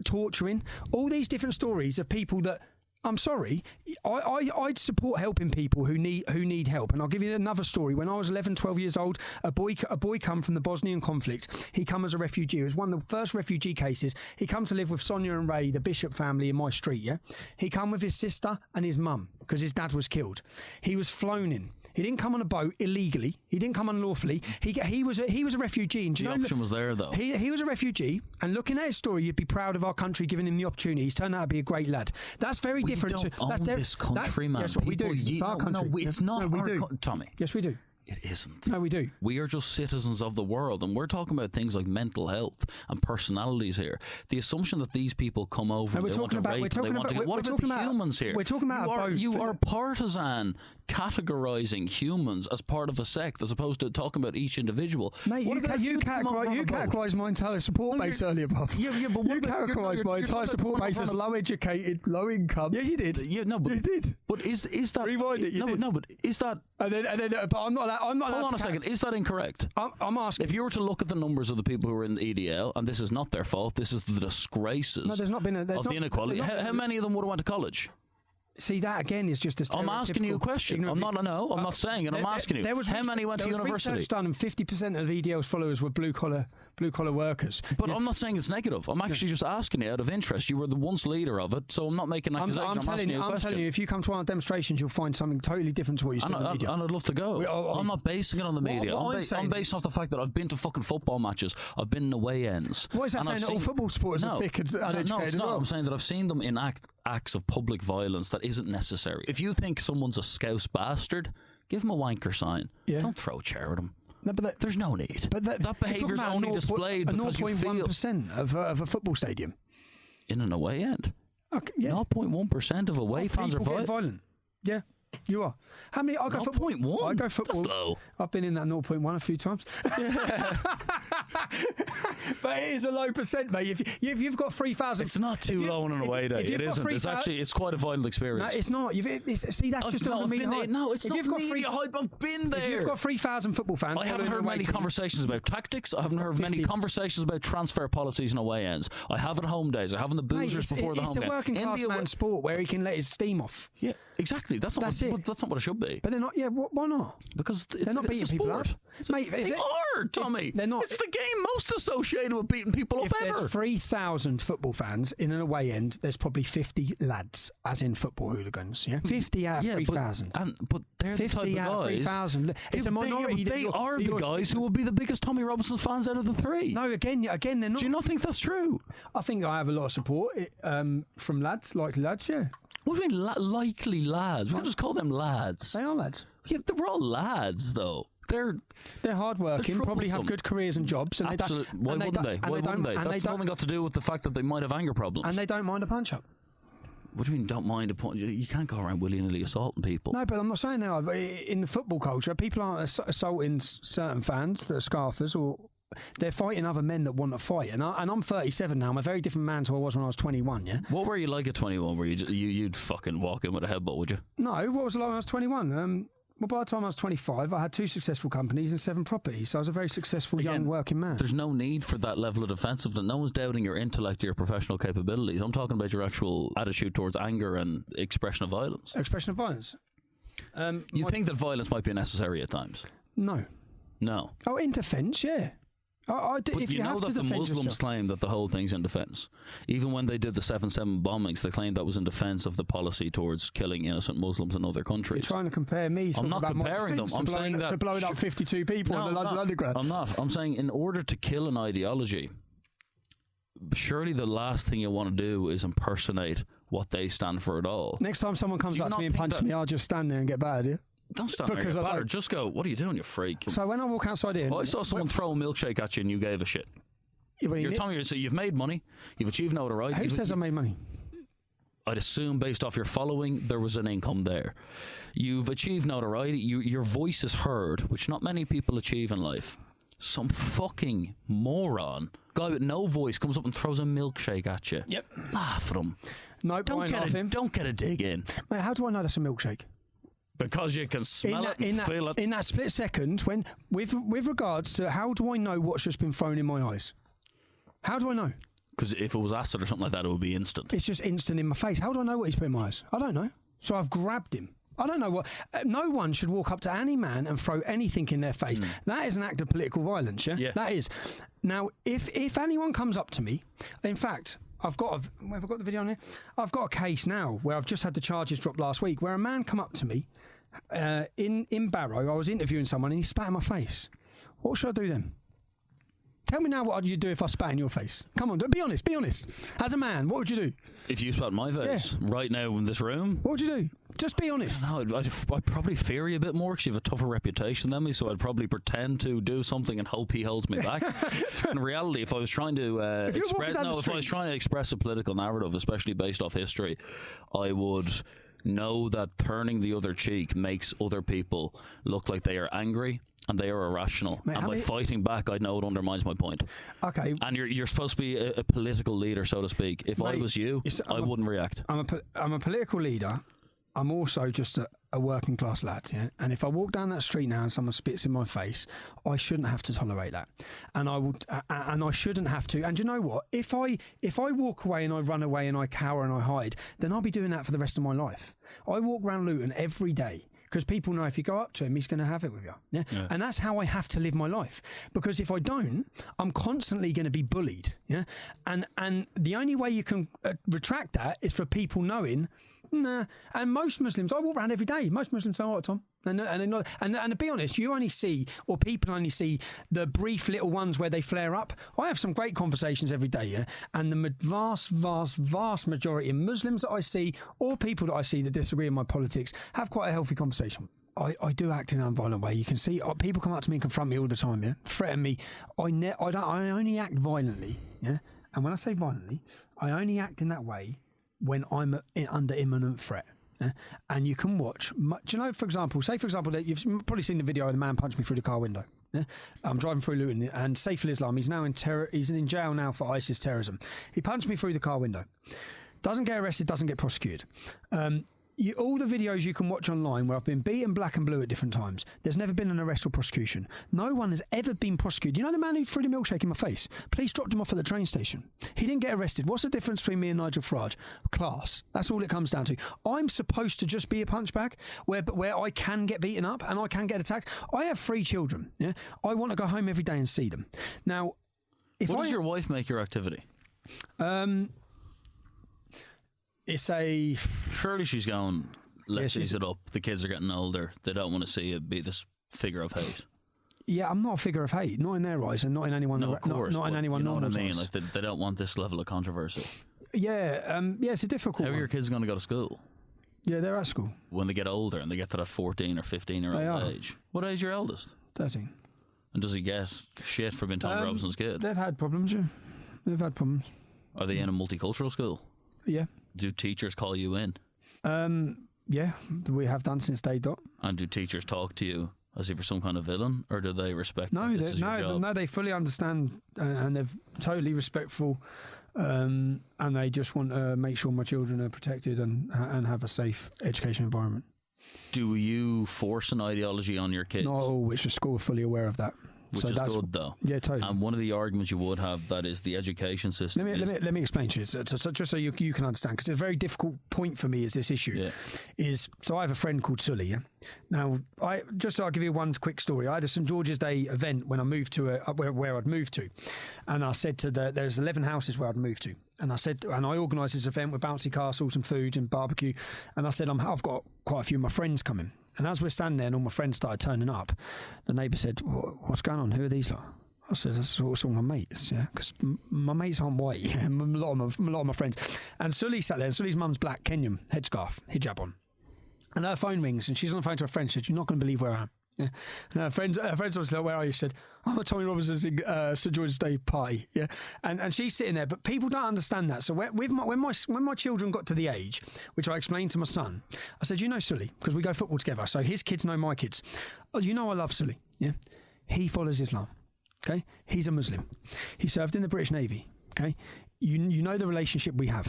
torturing, all these different stories of people that, I'm sorry, I'd support helping people who need help. And I'll give you another story. When I was 11, 12 years old, a boy come from the Bosnian conflict. He come as a refugee. It was one of the first refugee cases. He come to live with Sonia and Ray, the Bishop family in my street. Yeah, he come with his sister and his mum because his dad was killed. He was flown in. He didn't come on a boat illegally. He didn't come unlawfully. He was a refugee. And the option was there, though. He was a refugee, and looking at his story, you'd be proud of our country giving him the opportunity. He's turned out to be a great lad. That's very different. We don't own this country, man. Yes, we do. It's our country. No, it's not our country. Tommy. Yes, we do. It isn't. No, we do. We are just citizens of the world, and we're talking about things like mental health and personalities here. The assumption that these people come over and they want to rape, they want to get... What about the humans here? We're talking about you are partisan categorizing humans as part of a sect as opposed to talking about each individual. Mate, you categorised my entire support base earlier, Buff. Yeah, but you categorised my entire support base as low educated, low income. Yeah, you did. Yeah, no, but you did. But is that... Rewind it. No, but is that... But I'm not. Hold on a second. Is that incorrect? I'm asking. If you were to look at the numbers of the people who are in the EDL, and this is not their fault, this is the disgraces. No, there's not been the inequality. How many of them would have went to college? See, that again is just a stereotypical... I'm asking you a question. I'm not saying it. I'm asking you. How many went to university? There was research done, and 50% of EDL's followers were blue collar workers. But I'm not saying it's negative. I'm actually just asking you out of interest. You were the once leader of it, so I'm not making an accusation. I'm telling you, if you come to our demonstrations, you'll find something totally different to what you see on the media. And I'd love to go. I'm not basing it on the media. I'm basing off the fact that I've been to fucking football matches. I've been in away ends. What is that saying? That all football supporters are thick and uneducated? No, it's not. I'm saying that I've seen them enact acts of public violence that isn't necessary. If you think someone's a scouse bastard, give him a wanker sign. Yeah. Don't throw a chair at him. No, but there's no need. But that behaviour is only displayed because you feel... 0.1% of a football stadium. In an away end. Okay, yeah. 0.1% of away fans are violent. Yeah, you are. How many? I go football. 0.1? I go football. That's low. I've been in that 0.1 a few times. But it is a low percent, mate. If you've got 3,000... It's not too low on an away day. It isn't. It's quite a violent experience. No, it's not. See, that's just on the media hype. No, it's not media hype. I've been there. If you've got 3,000 football fans... I haven't heard many conversations about tactics. I haven't heard many conversations about transfer policies and away ends. I have at home days. I have in the boozers before the home game. It's a working class man sport where he can let his steam off. Yeah, exactly. That's not what it should be. But they're not. Yeah, why not? Because they're not beating people up. Mate, they are, Tommy. They're not. It's the game most associated with beating people up ever. If there's 3,000 football fans in an away end, there's probably 50 lads, as in football hooligans. Yeah, 50 out of 3,000. But they're the type of guys. 3,000. It's a minority. They are the guys who will be the biggest Tommy Robinson fans out of the three. No, again, they're not. Do you not think that's true? I think I have a lot of support from lads, likely lads. Yeah. What do you mean, likely lads? We can just call them lads. They are lads. Yeah, we're all lads, though. they're hardworking, probably have troublesome. good careers and jobs. And Absolutely. Why wouldn't they? Why wouldn't they? That's nothing got to do with the fact that they might have anger problems. And they don't mind a punch-up. What do you mean don't mind a punch? You can't go around willy-nilly assaulting people. No, but I'm not saying they are. But in the football culture, people aren't assaulting certain fans that are scarfers, or they're fighting other men that want to fight. And I'm 37 now. I'm a very different man to I was when I was 21, yeah? What were you like at 21? Were you'd fucking walk in with a headbutt, would you? No, what was I like when I was 21? Well, by the time I was 25, I had 2 successful companies and 7 properties. So I was a very successful young working man. There's no need for that level of defensiveness. No one's doubting your intellect or your professional capabilities. I'm talking about your actual attitude towards anger and expression of violence. Expression of violence. You think that violence might be necessary at times? No. No. Oh, in defence, yeah. But if you know have that to the Muslims yourself. claim that the whole thing's in defence. Even when they did the 7/7 bombings, they claimed that was in defence of the policy towards killing innocent Muslims in other countries. You're trying to compare me. I'm not comparing them. I'm saying that to blowing up 52 people in the London Underground. I'm not. I'm saying in order to kill an ideology, surely the last thing you want to do is impersonate what they stand for at all. Next time someone comes up to me and punches me, I'll just stand there and get battered. Yeah? Don't stand there and get battered. Just go, what are you doing, you freak? So when I walk outside here... I saw someone throw a milkshake at you and you gave a shit. You're telling me, so you've made money, you've achieved notoriety. Who says I made money? I'd assume based off your following, there was an income there. You've achieved notoriety, your voice is heard, which not many people achieve in life. Some fucking moron, guy with no voice, comes up and throws a milkshake at you. Yep. Laugh at him. No, don't get a dig in. Mate, how do I know that's a milkshake? Because you can smell it and feel it. In that split second, when with regards to how do I know what's just been thrown in my eyes? How do I know? Because if it was acid or something like that, it would be instant. It's just instant in my face. How do I know what he's put in my eyes? I don't know. So I've grabbed him. I don't know what... no one should walk up to any man and throw anything in their face. That is an act of political violence, yeah? That is. Now, if anyone comes up to me... In fact... have I got the video on here? I've got a case now where I've just had the charges dropped last week where a man come up to me in Barrow. I was interviewing someone and he spat in my face. What should I do then? Tell me now what would you do if I spat in your face? Come on, be honest, be honest. As a man, what would you do? If you spat in my face right now in this room? What would you do? Just be honest. No, I'd probably fear you a bit more because you have a tougher reputation than me, so I'd probably pretend to do something and hope he holds me back. In reality, if I was trying to express a political narrative, especially based off history, I would know that turning the other cheek makes other people look like they are angry and they are irrational. Mate, and by fighting back, I know it undermines my point. Okay. And you're supposed to be a political leader, so to speak. If I was you, I wouldn't react. I'm a political leader. I'm also just a working class lad, yeah. And if I walk down that street now and someone spits in my face, I shouldn't have to tolerate that, and I shouldn't have to. And you know what? If I walk away and I run away and I cower and I hide, then I'll be doing that for the rest of my life. I walk around Luton every day because people know if you go up to him, he's going to have it with you. Yeah? And that's how I have to live my life. Because if I don't, I'm constantly going to be bullied. Yeah, and the only way you can retract that is for people knowing. Nah, and most Muslims, I walk around every day. Most Muslims say, "All right, Tom," and to be honest, you only see, or people only see, the brief little ones where they flare up. I have some great conversations every day, yeah, and the vast majority of Muslims that I see, or people that I see that disagree in my politics, have quite a healthy conversation. I do act in an unviolent way. You can see people come up to me and confront me all the time, yeah, threaten me. I only act violently, yeah, and when I say violently, I only act in that way when I'm under imminent threat. Yeah? And you can watch, do you know, for example, that you've probably seen the video of the man punched me through the car window. Yeah? I'm driving through Luton, and Saif al-Islam, he's now he's in jail now for ISIS terrorism. He punched me through the car window. Doesn't get arrested, doesn't get prosecuted. All the videos you can watch online where I've been beaten black and blue at different times, there's never been an arrest or prosecution. No one has ever been prosecuted. You know the man who threw the milkshake in my face? Police dropped him off at the train station. He didn't get arrested. What's the difference between me and Nigel Farage? Class. That's all it comes down to. I'm supposed to just be a punchbag where I can get beaten up and I can get attacked. I have 3 children. Yeah, I want to go home every day and see them. Now, what does your wife make your activity? Surely she's going, let's ease it up. The kids are getting older. They don't want to see it be this figure of hate. Yeah, I'm not a figure of hate. Not in their eyes and not in anyone. No, of course. Not in anyone. You know what I mean? Eyes. Like they don't want this level of controversy. Yeah, it's a difficult How one. are your kids going to go to school? Yeah, they're at school. When they get older and they get to that 14 or 15-year-old age. What age is your eldest? 13. And does he get shit for being Tommy Robinson's kid? They've had problems, yeah. They've had problems. Are they in a multicultural school? Yeah. Do teachers call you in? Yeah, we have done since day dot. And do teachers talk to you as if you're some kind of villain, or do they respect No, that this is your job? no, they fully understand, and they're totally respectful, and they just want to make sure my children are protected and have a safe education environment. Do you force an ideology on your kids? Not all, which the school are fully aware of that. Which is good, though. Yeah, totally. And one of the arguments you would have, that is the education system. Let me explain to you, so just so you can understand, because it's a very difficult point for me is this issue. Yeah. So I have a friend called Sully. Yeah? Now, I'll give you one quick story. I had a St George's Day event when I moved to where I'd moved to, and I said to there's 11 houses where I'd moved to, and I organised this event with bouncy castles and food and barbecue, and I said I've got quite a few of my friends coming. And as we're standing there and all my friends started turning up, the neighbour said, "What's going on? Who are these lot?" I said, "That's all my mates, yeah, because my mates aren't white, yeah, a lot of my friends." And Sully sat there, and Sully's mum's black, Kenyan, headscarf, hijab on. And her phone rings, and she's on the phone to her friend. She said, "You're not going to believe where I am." Yeah. And her friends was like, "Where are you?" She said, "I'm at Tommy Robinson's St George's Day party." Yeah, and she's sitting there, but people don't understand that. So when my children got to the age, which I explained to my son, I said, "You know Sully, because we go football together. So his kids know my kids. Oh, you know I love Sully. Yeah, he follows Islam. Okay, he's a Muslim. He served in the British Navy. Okay." You know the relationship we have.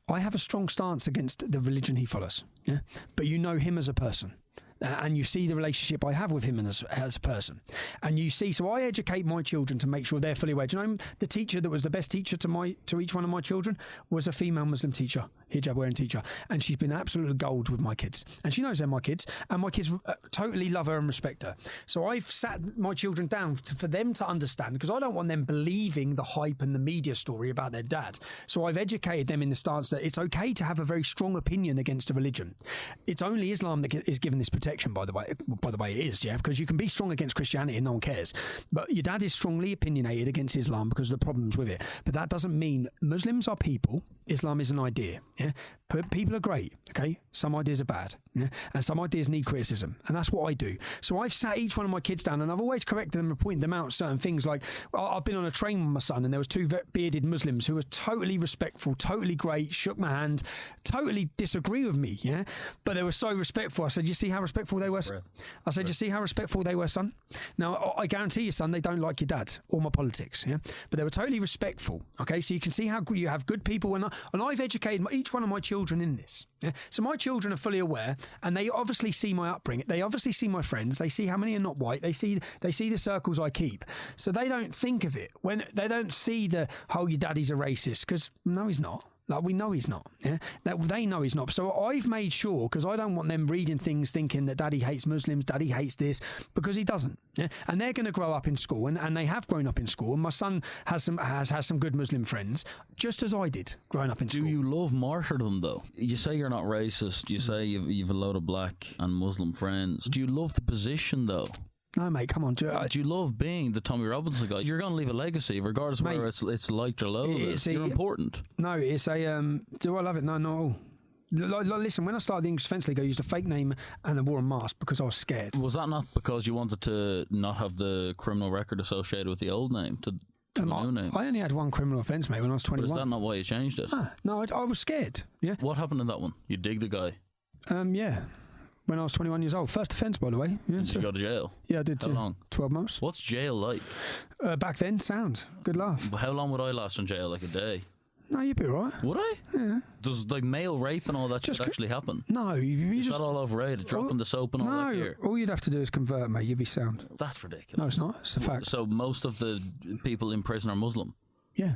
I have a strong stance against the religion he follows. Yeah, but you know him as a person. And you see the relationship I have with him as a person. And you see, so I educate my children to make sure they're fully aware. Do you know the teacher that was the best teacher to each one of my children was a female Muslim teacher, hijab wearing teacher. And she's been absolute gold with my kids. And she knows they're my kids. And my kids totally love her and respect her. So I've sat my children down for them to understand, because I don't want them believing the hype and the media story about their dad. So I've educated them in the stance that it's okay to have a very strong opinion against a religion. It's only Islam that is given this protection. By the way it is, yeah, because you can be strong against Christianity and no one cares, but your dad is strongly opinionated against Islam because of the problems with it. But that doesn't mean Muslims are people, Islam is an idea. Yeah, people are great, okay, some ideas are bad, yeah, and some ideas need criticism, and that's what I do. So I've sat each one of my kids down, and I've always corrected them and pointed them out certain things. Like I've been on a train with my son, and there was two bearded Muslims who were totally respectful, totally great, shook my hand, totally disagree with me, yeah, but they were so respectful. I said, "You see how respectful they were?" I said, "You see how respectful they were, son?" Now, I guarantee you, son, they don't like your dad or my politics, yeah? But they were totally respectful, okay? So you can see how you have good people, and I've educated each one of my children in this. Yeah? So my children are fully aware, and they obviously see my upbringing. They obviously see my friends. They see how many are not white. They see the circles I keep. So they don't think of it. When they don't see your daddy's a racist, because no, he's not. Like, we know he's not. Yeah, they know he's not. So I've made sure, because I don't want them reading things thinking that daddy hates Muslims, daddy hates this, because he doesn't. Yeah, and they're going to grow up in school, and they have grown up in school. And my son has some good Muslim friends, just as I did growing up in school. Do you love martyrdom, though? You say you're not racist. You say you've a load of black and Muslim friends. Do you love the position, though? No, mate, come on. Do you love being the Tommy Robinson guy? You're going to leave a legacy, regardless of whether it's liked or loathed. You're important. No, it's a... do I love it? No, not at all. Listen, when I started the English Defence League, I used a fake name and I wore a mask because I was scared. Was that not because you wanted to not have the criminal record associated with the old name, to the new name? I only had one criminal offence, mate, when I was 21. But is that not why you changed it? No, I was scared. Yeah. What happened in that one? You digged the guy? Yeah. When I was 21 years old. First offence, by the way. Yeah, did you go to jail? Yeah, I did too. How long? 12 months. What's jail like? Back then, sound. Good laugh. How long would I last in jail? Like a day? No, you'd be all right. Would I? Yeah. Does like male rape and all that just actually happen? No. Is that all overrated? Dropping the soap and all that gear? All you'd have to do is convert, mate. You'd be sound. That's ridiculous. No, it's not. It's a fact. So most of the people in prison are Muslim? Yeah.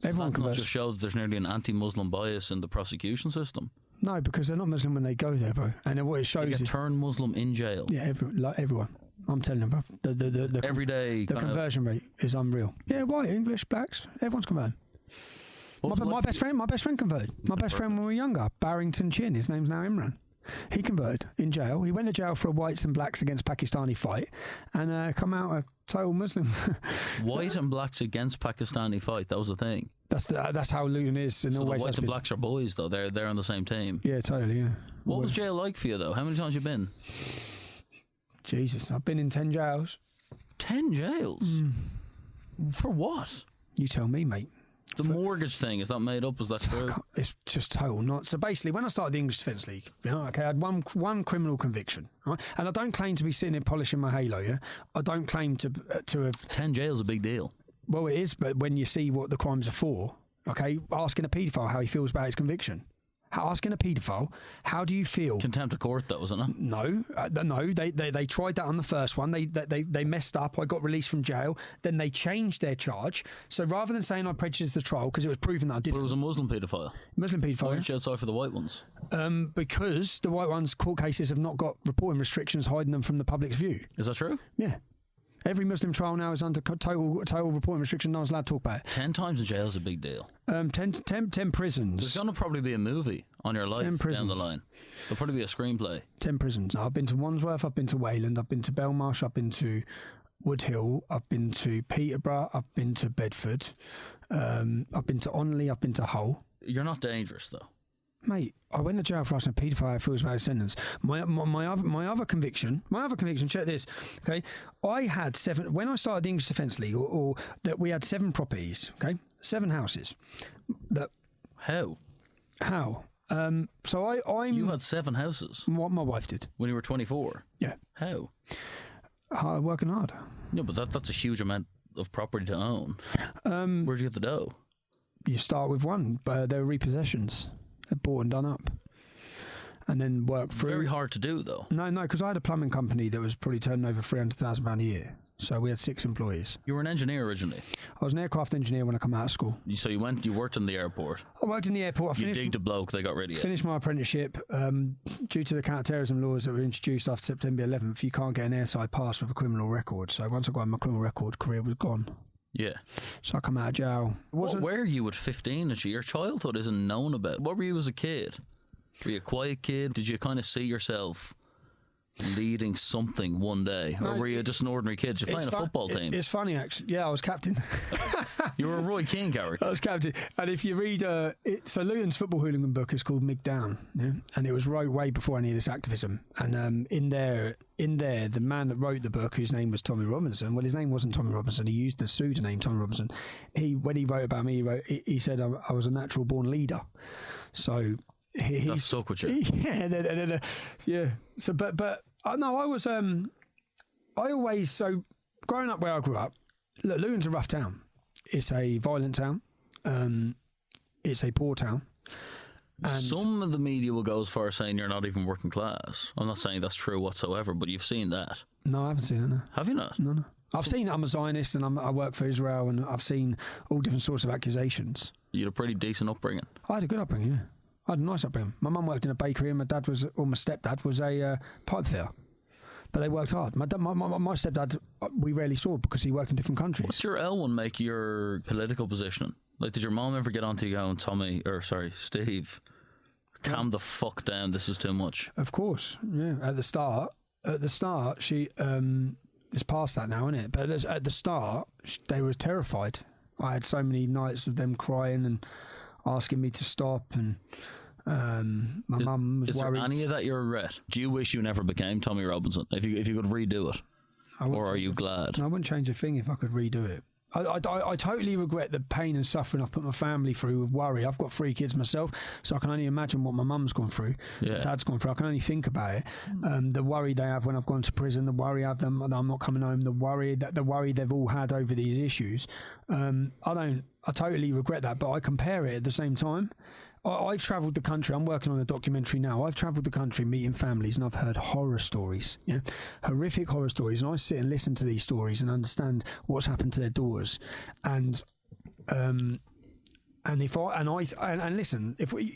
So everyone converts. That just shows there's nearly an anti-Muslim bias in the prosecution system. No, because they're not Muslim when they go there, bro. And what it shows is turn Muslim in jail. Yeah, everyone. I'm telling them, bro. The everyday the conversion rate is unreal. Yeah, white, English, blacks, everyone's converting. My best friend converted. My best friend when we were younger, Barrington Chin. His name's now Imran. He converted in jail. He went to jail for a whites and blacks against Pakistani fight, and come out a total Muslim. White and blacks against Pakistani fight. That was the thing. That's how Luton is, and so always the whites has and been. blacks are boys, though. They're on the same team. Yeah, totally. Yeah. What was jail like for you, though? How many times you been? Jesus, I've been in 10 jails. 10 jails? For what? You tell me, mate. The mortgage thing, is that made up? Is that true? It's just total not. So basically, when I started the English Defence League, I had one criminal conviction, right? And I don't claim to be sitting here polishing my halo. Yeah, I don't claim to have. 10 jails is a big deal. Well, it is, but when you see what the crimes are for, okay, asking a paedophile how he feels about his conviction. Asking a paedophile, how do you feel? Contempt of court, though, isn't it? No. They tried that on the first one. They messed up. I got released from jail. Then they changed their charge. So rather than saying I prejudiced the trial because it was proven that I did, But it was a Muslim paedophile. Muslim paedophile. Why weren't you outside for the white ones? Because the white ones' court cases have not got reporting restrictions hiding them from the public's view. Is that true? Yeah. Every Muslim trial now is under total reporting restriction. No one's allowed to talk about it. 10 times in jail is a big deal. 10 prisons. There's going to probably be a movie on your life down the line. There'll probably be a screenplay. 10 prisons. I've been to Wandsworth, I've been to Wayland, I've been to Belmarsh, I've been to Woodhill, I've been to Peterborough, I've been to Bedford, I've been to Onley, I've been to Hull. You're not dangerous, though. Mate, I went to jail for asking a paedophile how it feels about his sentence. My other conviction, check this, okay? I had 7, when I started the English Defence League, or that we had 7 properties, okay? 7 houses. How? So I'm... You had 7 houses? What my wife did. When you were 24? Yeah. How? Working hard. Yeah, but that's a huge amount of property to own. Where'd you get the dough? You start with one, but they're repossessions. They're bought and done up. And then work through. Very hard to do, though. No, because I had a plumbing company that was probably turning over £300,000 a year. So we had 6 employees. You were an engineer originally. I was an aircraft engineer when I come out of school. So you worked in the airport. I worked in the airport. You digged a bloke, they got rid of you. Finished my apprenticeship. Due to the counter-terrorism laws that were introduced after September 11th, you can't get an airside pass with a criminal record. So once I got my criminal record, career was gone. Yeah. So I come out of jail. What were you at 15? Your childhood isn't known about. What were you as a kid? Were you a quiet kid? Did you kind of see yourself leading something one day? Or were you just an ordinary kid just playing a football team? It's funny, actually. Yeah, I was captain. You were a Roy Keane character. I was captain. And if you read... so Luton's football hooligan book is called Mig Down. Yeah? And it was wrote way before any of this activism. And in there, the man that wrote the book, whose name was Tommy Robinson, well, his name wasn't Tommy Robinson. He used the pseudonym Tommy Robinson. When he wrote about me, he said I was a natural born leader. So... That stuck with you. Yeah, yeah. So, but no, I was. I always growing up where I grew up. Look, Luton's a rough town. It's a violent town. It's a poor town. And some of the media will go as far as saying you're not even working class. I'm not saying that's true whatsoever, but you've seen that. No, I haven't seen it. No. Have you not? No. I've seen that I'm a Zionist and I work for Israel, and I've seen all different sorts of accusations. You had a pretty decent upbringing. I had a good upbringing. Yeah. I had a nice upbringing. My mum worked in a bakery, and my stepdad was a pipe fitter. But they worked hard. My stepdad, we rarely saw because he worked in different countries. What's your L1 make your political position? Like, did your mom ever get onto you going, Steve, calm the fuck down, this is too much? Of course, yeah. At the start, she, it's past that now, isn't it? But at the start, they were terrified. I had so many nights of them crying and asking me to stop, and my mum was worried. Is there any of that you regret? Do you wish you never became Tommy Robinson if you could redo it, or are you glad? I wouldn't change a thing if I could redo it. I totally regret the pain and suffering I've put my family through with worry. I've got 3 kids myself, so I can only imagine what my mum's gone through, my dad's gone through. I can only think about it. The worry they have when I've gone to prison, the worry I have them that I'm not coming home, the worry they've all had over these issues. I totally regret that, but I compare it at the same time. I've travelled the country. I'm working on a documentary now. I've travelled the country meeting families, and I've heard horror stories, horrific horror stories. And I sit and listen to these stories and understand what's happened to their daughters. And listen,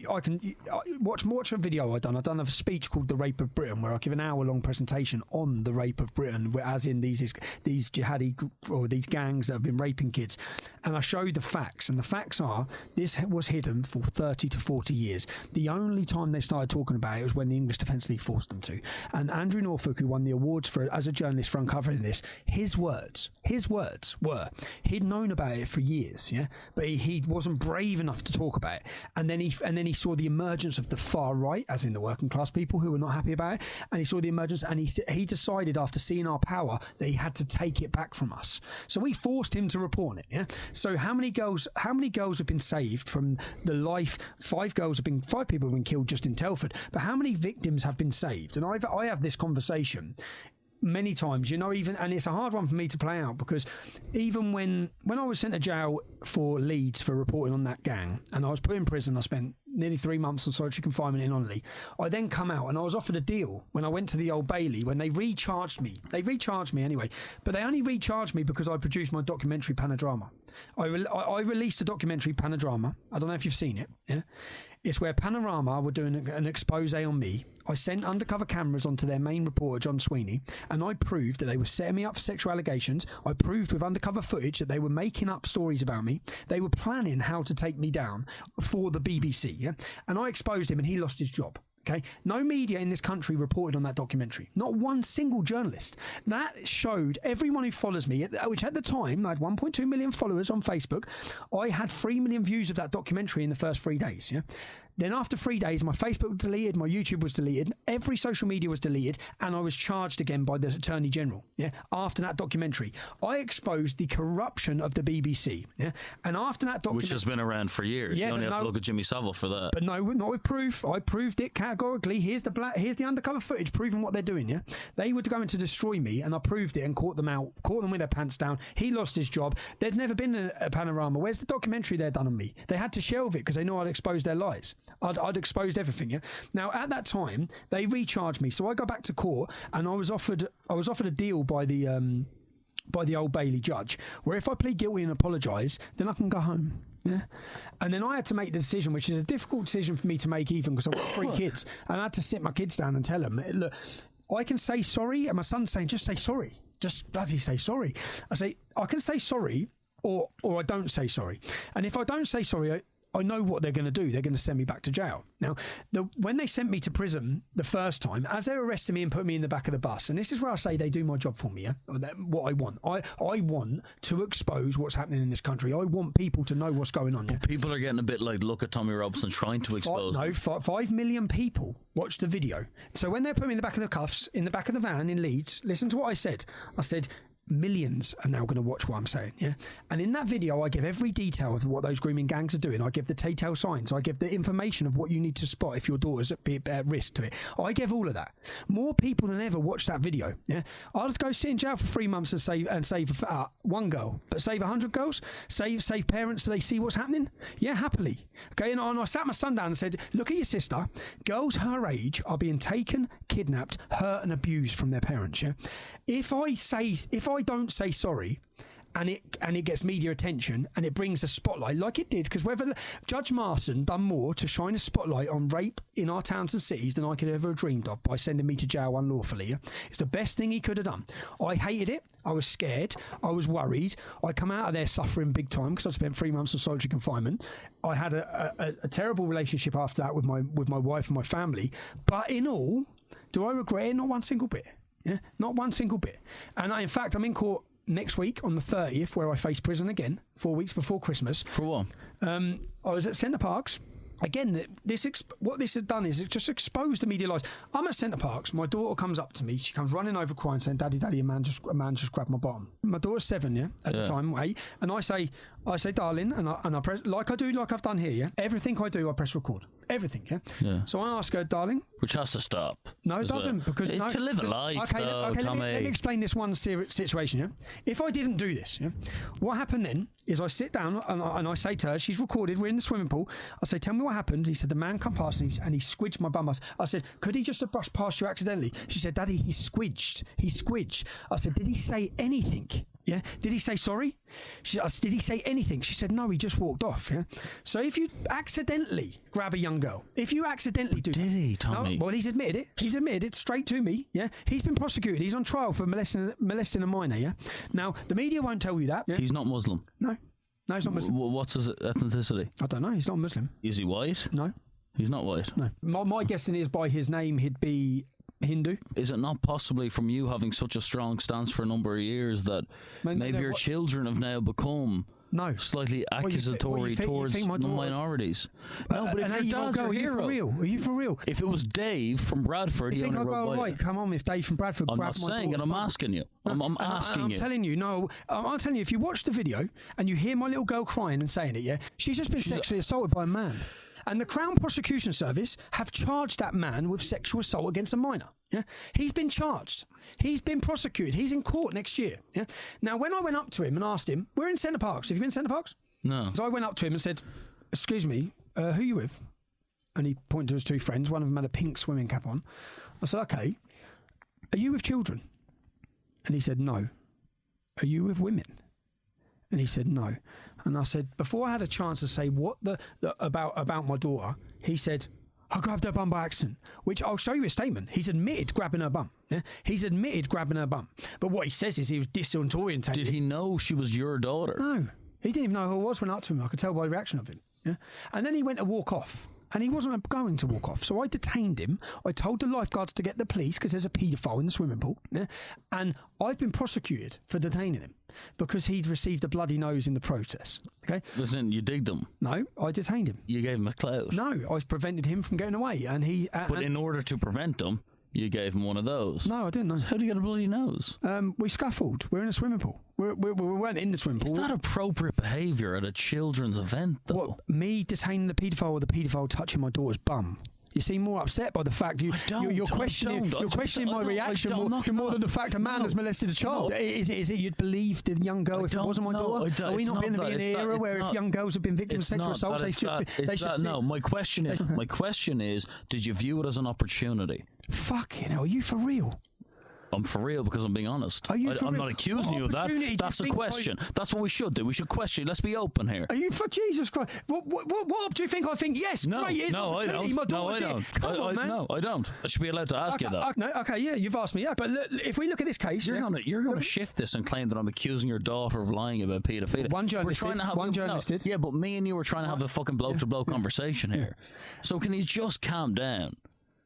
I can watch a video I've done a speech called "The Rape of Britain," where I give an hour-long presentation on the rape of Britain, as in these jihadi or these gangs that have been raping kids, and I show the facts. And the facts are this was hidden for 30 to 40 years. The only time they started talking about it was when the English Defence League forced them to. And Andrew Norfolk, who won the awards as a journalist for uncovering this, his words were he'd known about it for years, but he wasn't brave brave enough to talk about it. And then he saw the emergence of the far right, as in the working class people who were not happy about it. And he saw the emergence, and he decided after seeing our power that he had to take it back from us. So we forced him to report it. Yeah. So how many girls have been saved from the life? 5 people have been killed just in Telford. But how many victims have been saved? And I have this conversation many times, even, and it's a hard one for me to play out, because even when I was sent to jail for Leeds for reporting on that gang, and I was put in prison, I spent nearly 3 months on solitary confinement in Onley. I then come out and I was offered a deal when I went to the Old Bailey, when they recharged me. They recharged me anyway, but they only recharged me because I produced my documentary Panodrama. I released a documentary Panodrama. I don't know if you've seen it. Yeah. It's where Panorama were doing an expose on me. I sent undercover cameras onto their main reporter, John Sweeney, and I proved that they were setting me up for sexual allegations. I proved with undercover footage that they were making up stories about me. They were planning how to take me down for the BBC, yeah? And I exposed him, and he lost his job. Okay, no media in this country reported on that documentary. Not one single journalist. That showed everyone who follows me, which at the time I had 1.2 million followers on Facebook. I had 3 million views of that documentary in the first 3 days. Yeah. Then after 3 days, my Facebook was deleted, my YouTube was deleted, every social media was deleted, and I was charged again by the Attorney General. Yeah, after that documentary, I exposed the corruption of the BBC. Yeah, and after that documentary, which has been around for years. Yeah, you only have to look at Jimmy Savile for that. But no, not with proof. I proved it categorically. Here's the undercover footage proving what they're doing. Yeah, they were going to destroy me, and I proved it and caught them with their pants down. He lost his job. There's never been a Panorama. Where's the documentary they've done on me? They had to shelve it because they know I'd exposed their lies. I'd exposed everything. Yeah. Now at that time they recharged me, so I got back to court, and I was offered a deal by the Old Bailey judge, where if I plead guilty and apologise, then I can go home. Yeah. And then I had to make the decision, which is a difficult decision for me to make, even because I've got 3 kids, and I had to sit my kids down and tell them, look, I can say sorry, and my son's saying, just say sorry, just bloody say sorry. I say I can say sorry, or I don't say sorry, and if I don't say sorry, I know what they're going to do. They're going to send me back to jail. Now, when they sent me to prison the first time, as they arrested me and put me in the back of the bus, and this is where I say they do my job for me, yeah? What I want. I want to expose what's happening in this country. I want people to know what's going on. Yeah? People are getting a bit like, look at Tommy Robinson trying to expose them. 5 million people watched the video. So when they put me in the back of the cuffs, in the back of the van in Leeds, listen to what I said. I said, millions are now going to watch what I'm saying, yeah? And in that video, I give every detail of what those grooming gangs are doing. I give the telltale signs. I give the information of what you need to spot if your daughter's at risk to it. I give all of that. More people than ever watch that video, yeah? I'll go sit in jail for 3 months and save 1 girl, but save 100 girls? Save parents so they see what's happening? Yeah, happily. Okay, and I sat my son down and said, look at your sister. Girls her age are being taken, kidnapped, hurt and abused from their parents, yeah? If I don't say sorry, and it gets media attention, and it brings a spotlight like it did, because whether Judge Marston done more to shine a spotlight on rape in our towns and cities than I could ever have dreamed of by sending me to jail unlawfully. Yeah? It's the best thing he could have done. I hated it. I was scared. I was worried. I come out of there suffering big time because I spent 3 months in solitary confinement. I had a terrible relationship after that with my wife and my family. But in all, do I regret it? Not one single bit. Yeah, not one single bit. And in fact, I'm in court next week on the 30th, where I face prison again, 4 weeks before Christmas. For what? I was at Centre Parks. Again, what this has done is it just exposed the media lies. I'm at Centre Parks. My daughter comes up to me. She comes running over crying, saying, "Daddy, Daddy, a man just grabbed my bottom." My daughter's 7, yeah, at the time, 8, and I say, "Darling," and I press like I've done here, yeah. Everything I do, I press record. Everything, yeah. Yeah. So I ask her, "Darling," which has to stop. No, it doesn't, because to live a life. Okay, let me explain this one situation. Yeah, if I didn't do this, yeah, what happened then is I sit down and I say to her, she's recorded. We're in the swimming pool. I say, "Tell me what happened." He said, "The man come past and he squidged my bum." I said, "Could he just have brushed past you accidentally?" She said, "Daddy, he squidged. He squidged." I said, "Did he say anything? Yeah, did he say sorry?" Did he say anything? She said, "No, he just walked off." Yeah. So if you accidentally grab a young girl, if you accidentally do, did he, Tommy? No, well, he's admitted it. He's admitted it straight to me. Yeah, he's been prosecuted. He's on trial for molesting a minor. Yeah. Now the media won't tell you that. Yeah? He's not Muslim. No, he's not Muslim. What's his ethnicity? I don't know. He's not Muslim. Is he white? No, he's not white. No. My guessing is by his name, he'd be Hindu. Is it not possibly from you having such a strong stance for a number of years that maybe your children have now become No. Slightly accusatory towards the minorities. No, but if your dad's your hero... Are you for real? If it was Dave from Bradford, you think I go, right, come on, if Dave from Bradford I'm not saying it, I'm asking you. I'm asking you. I'm telling you, no, I'm telling you, if you watch the video and you hear my little girl crying and saying it, yeah, she's just been sexually assaulted by a man. And the Crown Prosecution Service have charged that man with sexual assault against a minor. Yeah, he's been charged. He's been prosecuted. He's in court next year. Yeah. Now, when I went up to him and asked him, we're in Centre Parks. Have you been in Centre Parks? No. So I went up to him and said, "Excuse me, who are you with?" And he pointed to his two friends. One of them had a pink swimming cap on. I said, "Okay, are you with children?" And he said, "No." "Are you with women?" And he said, "No." And I said, before I had a chance to say what about my daughter, he said, "I grabbed her bum by accident," which I'll show you a statement. He's admitted grabbing her bum. Yeah? He's admitted grabbing her bum. But what he says is he was disorientated. Did he know she was your daughter? No. He didn't even know who I was when I went up to him. I could tell by the reaction of him. Yeah? And then he went to walk off. And he wasn't going to walk off. So I detained him. I told the lifeguards to get the police because there's a paedophile in the swimming pool. Yeah? And I've been prosecuted for detaining him because he'd received a bloody nose in the process. Okay? Listen, you digged him. No, I detained him. You gave him a clout. No, I prevented him from getting away. And he. But in order to prevent him, you gave him one of those. No, I didn't know. How do you get a bloody nose? We scuffled. We're in a swimming pool. We weren't in the swimming pool. Is that appropriate behaviour at a children's event, though? What, me detaining the paedophile or the paedophile touching my daughter's bum? You seem more upset by the fact you're questioning my reaction more than the fact a man has molested a child. Is it you'd believe the young girl if it wasn't my daughter? Are we not in an era where if young girls have been victims of sexual assault, they should? No, my question is, did you view it as an opportunity? Fucking hell, are you for real? I'm for real because I'm being honest. I'm not accusing you of that. That's the question. That's what we should do. We should question. Let's be open here. Are you for Jesus Christ? What do you think I think? Yes, no, great, no, I don't. No, I don't. Come on, man. No, I don't. I should be allowed to ask you that. Okay, yeah, you've asked me. Yeah, but look, if we look at this case, you're going to shift this and claim that I'm accusing your daughter of lying about paedophilia. One journalist did. Yeah, but me and you were trying to have a fucking bloke-to-bloke conversation here. So can you just calm down?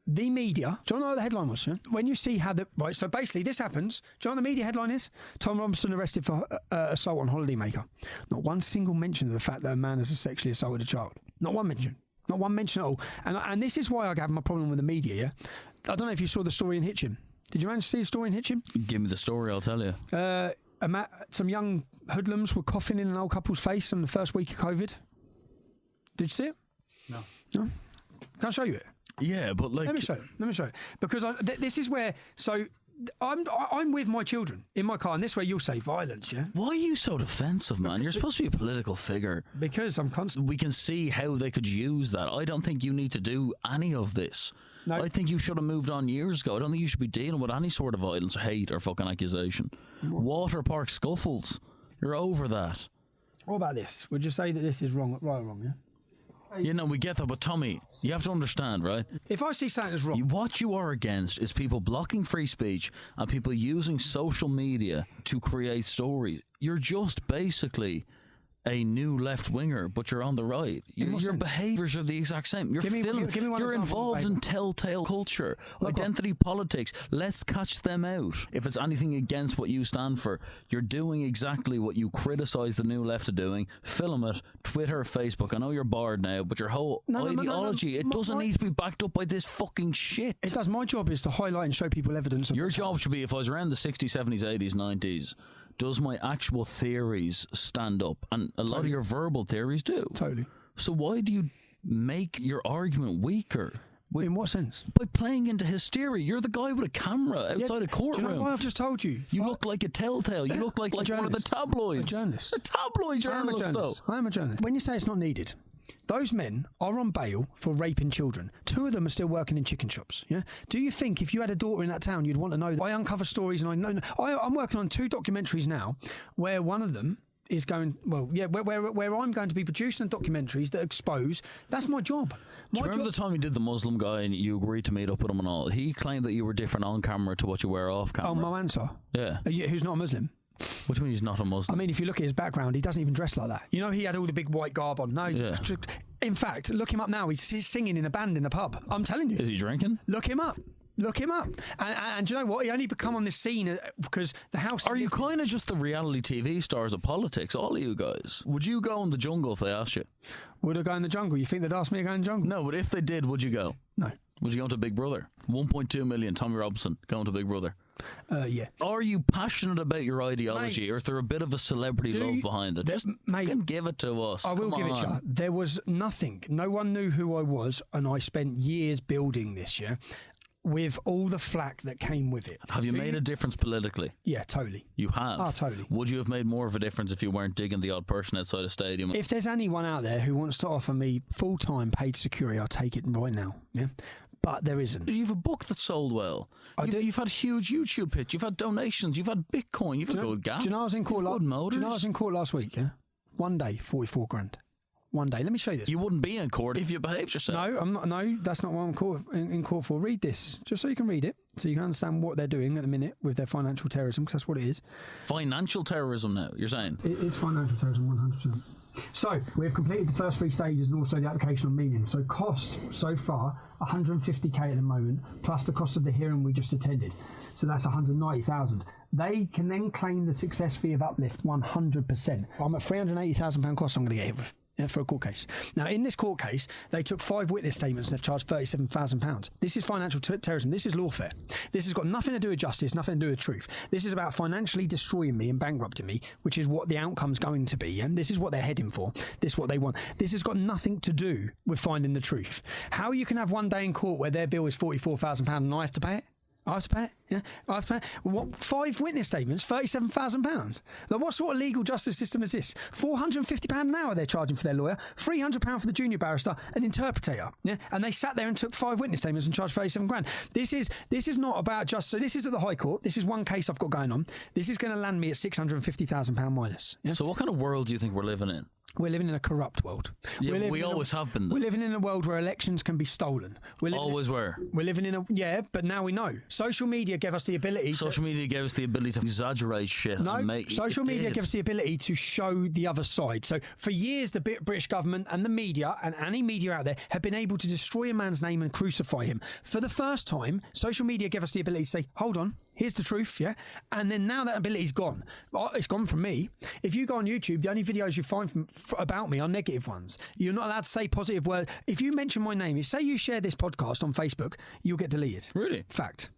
The media, do you know what the headline was? Yeah? When you see how so basically this happens, do you know what the media headline is? Tom Robinson arrested for assault on holidaymaker. Not one single mention of the fact that a man has sexually assaulted a child. Not one mention. Not one mention at all. And this is why I have my problem with the media, yeah? I don't know if you saw the story in Hitchin. Did you manage to see the story in Hitchin? Give me the story, I'll tell you. Some young hoodlums were coughing in an old couple's face on the first week of COVID. Did you see it? No. Can I show you it? Yeah, but like... Let me show you. Because this is where... So, I'm with my children in my car, and this way you'll say violence, yeah? Why are you so defensive, man? You're supposed to be a political figure. Because I'm constant. We can see how they could use that. I don't think you need to do any of this. No. I think you should have moved on years ago. I don't think you should be dealing with any sort of violence or hate or fucking accusation. Water park scuffles. You're over that. What about this? Would you say that this is wrong, right or wrong, yeah? You know, we get that, but Tommy, you have to understand, right? If I see something that's wrong... What you are against is people blocking free speech and people using social media to create stories. You're just basically a new left-winger, but you're on the right. Your behaviours are the exact same. You're you're involved in telltale culture, identity politics. Let's catch them out. If it's anything against what you stand for, you're doing exactly what you criticise the new left of doing. Film it, Twitter, Facebook. I know you're bored now, but your whole ideology, it doesn't need to be backed up by this fucking shit. It does. My job is to highlight and show people evidence. Your job should be, if I was around the 60s, 70s, 80s, 90s, does my actual theories stand up? And a lot of your verbal theories do. Totally. So why do you make your argument weaker? In what sense? By playing into hysteria. You're the guy with a camera outside a courtroom. Do you know what I've just told you? You look like a telltale. You look like one of the tabloids. A journalist. A tabloid journalist, though. I am a journalist. When you say it's not needed, those men are on bail for raping children. 2 of them are still working in chicken shops. Yeah. Do you think if you had a daughter in that town, you'd want to know that? I uncover stories, and I'm working on 2 documentaries now, where one of them is going, where I'm going to be producing documentaries that expose. That's my job. Do you remember the time you did the Muslim guy and you agreed to meet up with him and all? He claimed that you were different on camera to what you were off camera. Oh, Mo Ansar? Yeah. Who's not a Muslim? What do you mean he's not a Muslim? I mean, if you look at his background, he doesn't even dress like that. You know, he had all the big white garb on. No, in fact, look him up now. He's singing in a band in a pub. I'm telling you. Is he drinking? Look him up. Look him up. And do you know what? He only become on this scene because the house... Are you kind of just the reality TV stars of politics, all of you guys? Would you go in the jungle if they asked you? Would I go in the jungle? You think they'd ask me to go in the jungle? No, but if they did, would you go? No. Would you go into Big Brother? 1.2 million, Tommy Robinson, going to Big Brother. Yeah. Are you passionate about your ideology, mate, or is there a bit of a celebrity love behind it? Just mate, give it to us. I will give it to you. There was nothing. No one knew who I was, and I spent years building this, yeah, with all the flack that came with it. Have you made a difference politically? Yeah, totally. You have? Oh, totally. Would you have made more of a difference if you weren't digging the odd person outside a stadium? If there's anyone out there who wants to offer me full-time paid security, I'll take it right now, yeah? But there isn't. You have a book that sold well. You've had huge YouTube hits. You've had donations. You've had Bitcoin. You've had good gas. Do you know I was in court? Do you know I was in court last week? Yeah, one day, 44 grand. One day. Let me show you this. You wouldn't be in court if you behaved yourself. No, I'm not. No, that's not what I'm in court for. Read this, just so you can read it, so you can understand what they're doing at the minute with their financial terrorism, because that's what it is. Financial terrorism. Now you're saying it is financial terrorism, 100%. So we have completed the first 3 stages and also the application of meaning. So cost so far 150k at the moment, plus the cost of the hearing we just attended. So that's 190,000. They can then claim the success fee of uplift 100%. I'm at £380,000 cost. I'm going to get hit for a court case. Now, in this court case, they took 5 witness statements and they've charged £37,000. This is financial terrorism. This is lawfare. This has got nothing to do with justice, nothing to do with truth. This is about financially destroying me and bankrupting me, which is what the outcome's going to be. And this is what they're heading for. This is what they want. This has got nothing to do with finding the truth. How you can have one day in court where their bill is £44,000 and I have to pay it? I have to pay it. Yeah, I have to pay it. What, 5 witness statements, £37,000? Like, what sort of legal justice system is this? £450 an hour they're charging for their lawyer, £300 for the junior barrister, an interpreter. Yeah, and they sat there and took 5 witness statements and charged 37 grand. This is not about just. So this is at the High Court. This is one case I've got going on. This is going to land me at £650,000 minus. Yeah? So what kind of world do you think we're living in? We're living in a corrupt world. Yeah, we always have been. We're living in a world where elections can be stolen. Always were. We're living in but now we know. Social media gave us the ability. Social media gave us the ability to exaggerate shit. No, social media gave us the ability to show the other side. So for years, the British government and the media and any media out there have been able to destroy a man's name and crucify him. For the first time, social media gave us the ability to say, hold on, here's the truth, yeah? And then now that ability's gone. It's gone from me. If you go on YouTube, the only videos you find about me are negative ones. You're not allowed to say positive words. If you mention my name, if say you share this podcast on Facebook, you'll get deleted. Really? Fact.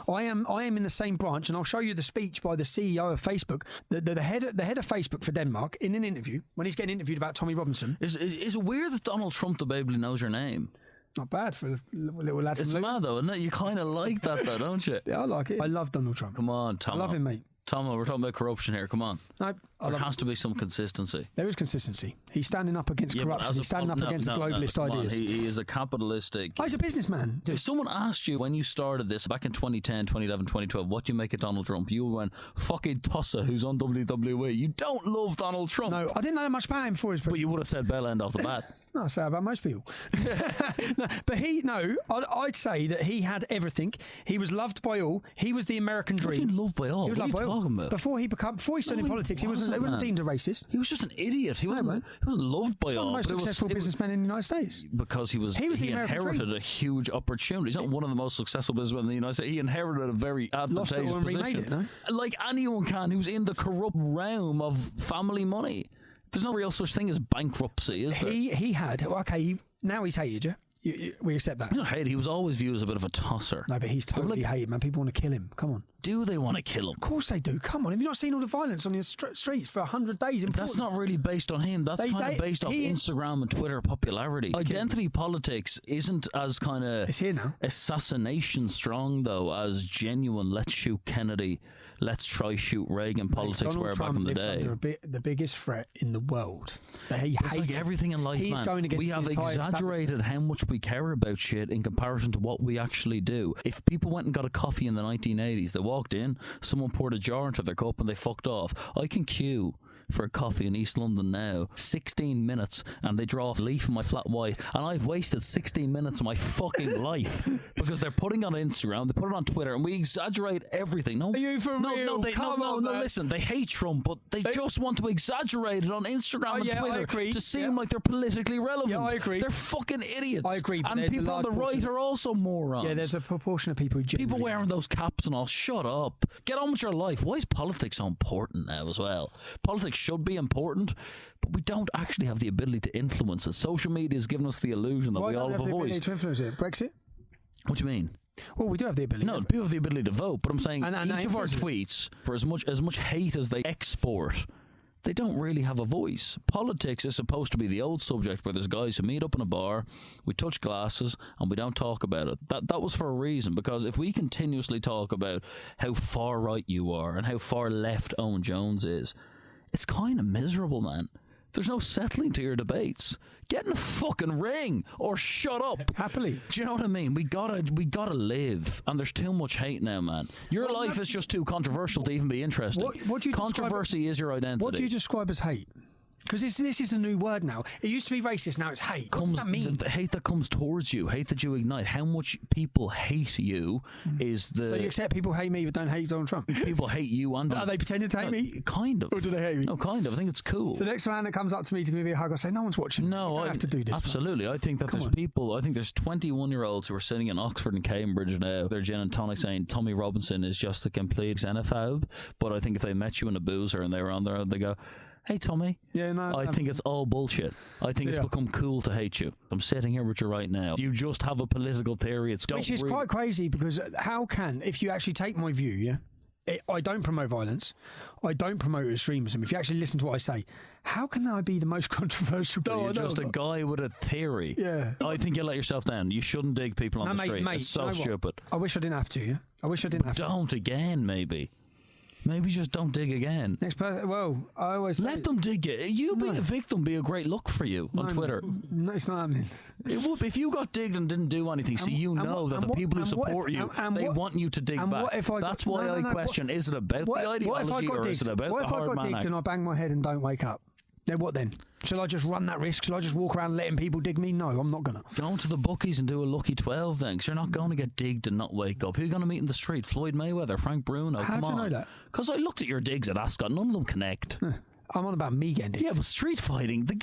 I am in the same branch, and I'll show you the speech by the CEO of Facebook, the head of Facebook for Denmark, in an interview, when he's getting interviewed about Tommy Robinson. Is it weird that Donald Trump the baby knows your name? Not bad for a little lad. It's mad though, isn't it? You kind of like that though, don't you? Yeah, I like it. I love Donald Trump. Come on, Tom. I love him, mate. Tom, we're talking about corruption here. Come on. No, there has to be some consistency. There is consistency. He's standing up against corruption. He's standing up against globalist ideas. He is a capitalistic... he's a businessman. If someone asked you when you started this back in 2010, 2011, 2012, what do you make of Donald Trump? You went, fucking Tussa, who's on WWE. You don't love Donald Trump. No, I didn't know that much about him before his... But you would have said bell end off the bat. No, I say about most people. I'd say that he had everything. He was loved by all. He was the American dream. What do you mean loved by all? He was loved by all. About? Before he started in politics, he wasn't deemed a racist. He was just an idiot. He wasn't loved by all. One of the most successful businessmen in the United States. Because he inherited a huge opportunity. He's not one of the most successful businessmen in the United States. He inherited a very advantageous position. Remade it, no? Like anyone can who's in the corrupt realm of family money. There's no real such thing as bankruptcy, is there? He had. Okay, now he's hated, yeah? We accept that. He's not hated. He was always viewed as a bit of a tosser. No, but he's totally hated, man. People want to kill him. Come on. Do they want to kill him? Of course they do. Come on. Have you not seen all the violence on the streets for 100 days in Portland? That's not really based on him. That's kind of based off Instagram and Twitter popularity. Identity politics isn't as kind of... It's here now. Assassination strong, though, as genuine, let's shoot Kennedy, let's try shoot Reagan politics were back in the day. Under the biggest threat in the world. That he hates. It's like everything in life, man. We have exaggerated how much we care about shit in comparison to what we actually do. If people went and got a coffee in the 1980s, they walked in, someone poured a jar into their cup and they fucked off. I can queue for a coffee in East London now, 16 minutes, and they draw a leaf in my flat white, and I've wasted 16 minutes of my fucking life because they're putting it on Instagram, they put it on Twitter, and we exaggerate everything. No, Are you for real? No, listen, they hate Trump, but they just want to exaggerate it on Instagram and Twitter to seem like they're politically relevant. Yeah, I agree. They're fucking idiots. I agree, but and people on the right are also morons. Yeah, there's a proportion of people who People wearing those caps and all, shut up. Get on with your life. Why is politics so important now as well? Politics should be important, but we don't actually have the ability to influence it. Social media has given us the illusion that we all have a voice. Why don't we have the ability to influence it? Brexit? What do you mean? Well, we do have the ability. No, people have the ability to vote, but I'm saying and each of our tweets, for as much hate as they export, they don't really have a voice. Politics is supposed to be the old subject where there's guys who meet up in a bar, we touch glasses, and we don't talk about it. That was for a reason, because if we continuously talk about how far right you are and how far left Owen Jones is, it's kind of miserable, man. There's no settling to your debates. Get in a fucking ring or shut up. Happily. Do you know what I mean? We gotta live, and there's too much hate now, man. Your life is just too controversial to even be interesting. What do you Controversy is your identity. What do you describe as hate? Because this is a new word now. It used to be racist, now it's hate. What does that mean? The hate that comes towards you, hate that you ignite. How much people hate you is the... So you accept people hate me but don't hate Donald Trump? People hate you and... Are they pretending to hate me? Kind of. Or do they hate me? No, kind of. I think it's cool. So the next man that comes up to me to give me a hug, I say, no one's watching. No, I have to do this. Absolutely. Man. I think that there's people... I think there's 21-year-olds who are sitting in Oxford and Cambridge now, they're gin and tonic saying Tommy Robinson is just a complete xenophobe. But I think if they met you in a boozer and they were on there, they go... Hey, Tommy. Yeah, no. I think it's all bullshit. I think it's become cool to hate you. I'm sitting here with you right now. You just have a political theory. Which is quite crazy, because how can, if you actually take my view, I don't promote violence. I don't promote extremism. If you actually listen to what I say, how can I be the most controversial? You're just a guy with a theory. Yeah. I think you let yourself down. You shouldn't dig people on the street. Mate, it's so stupid. I wish I didn't have to, I wish I didn't have to. Don't again, maybe. Maybe just don't dig again. Well, I always let them dig it. You being a victim be a great look for you on Twitter. No, it's not happening. It would if you got digged and didn't do anything. So you know that the people who support you, they want you to dig back. That's why I question: is it about the ideology or is it about the hard man? What if I got digged and I bang my head and don't wake up? Then what then? Shall I just run that risk? Shall I just walk around letting people dig me? No, I'm not going to. Go to the bookies and do a lucky 12 then, because you're not going to get digged and not wake up. Who are you going to meet in the street? Floyd Mayweather, Frank Bruno, How come do on. you know that? Because I looked at your digs at Ascot, none of them connect. I'm on about me getting digged. Yeah, but street fighting, the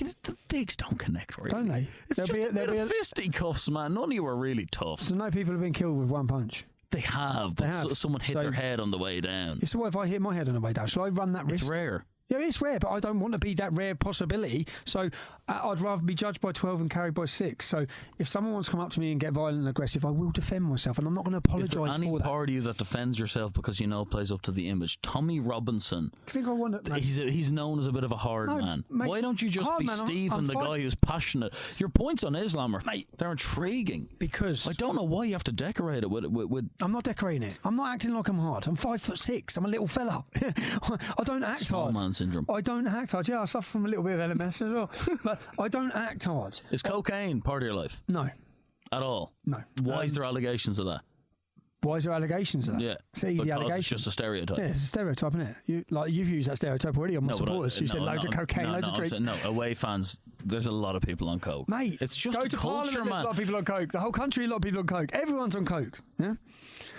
digs don't connect really. Don't they? It's just a bit of fisticuffs, man. None of you are really tough. So no people have been killed with one punch? They have, but someone hit their head on the way down. So what if I hit my head on the way down? Shall I run that risk? It's rare. Yeah, it's rare, but I don't want to be that rare possibility. So I'd rather be judged by 12 and carried by 6. So if someone wants to come up to me and get violent and aggressive, I will defend myself, and I'm not going to apologise for that. Is there any part of you that defends yourself because you know it plays up to the image? Tommy Robinson. I think I want to. He's known as a bit of a hard man. Mate, why don't you just be Stephen, the guy who's passionate? Your points on Islam they're intriguing. Because I don't know why you have to decorate it with. I'm not decorating it. I'm not acting like I'm hard. I'm 5'6". I'm a little fella. I don't act Small hard. Man syndrome. I don't act hard. Yeah, I suffer from a little bit of LMS as well. But I don't act hard. Is cocaine part of your life? No. At all? No. Why is there allegations of that? Why is there allegations of that? Yeah. It's an easy allegation. It's just a stereotype. Yeah, it's a stereotype, isn't it? You've used that stereotype already on my supporters. You said loads of cocaine, loads of drink. No, away fans, there's a lot of people on coke. Mate, it's just go to culture, Parliament, man. there's a lot of people on coke. The whole country, a lot of people on coke. Everyone's on coke. Yeah.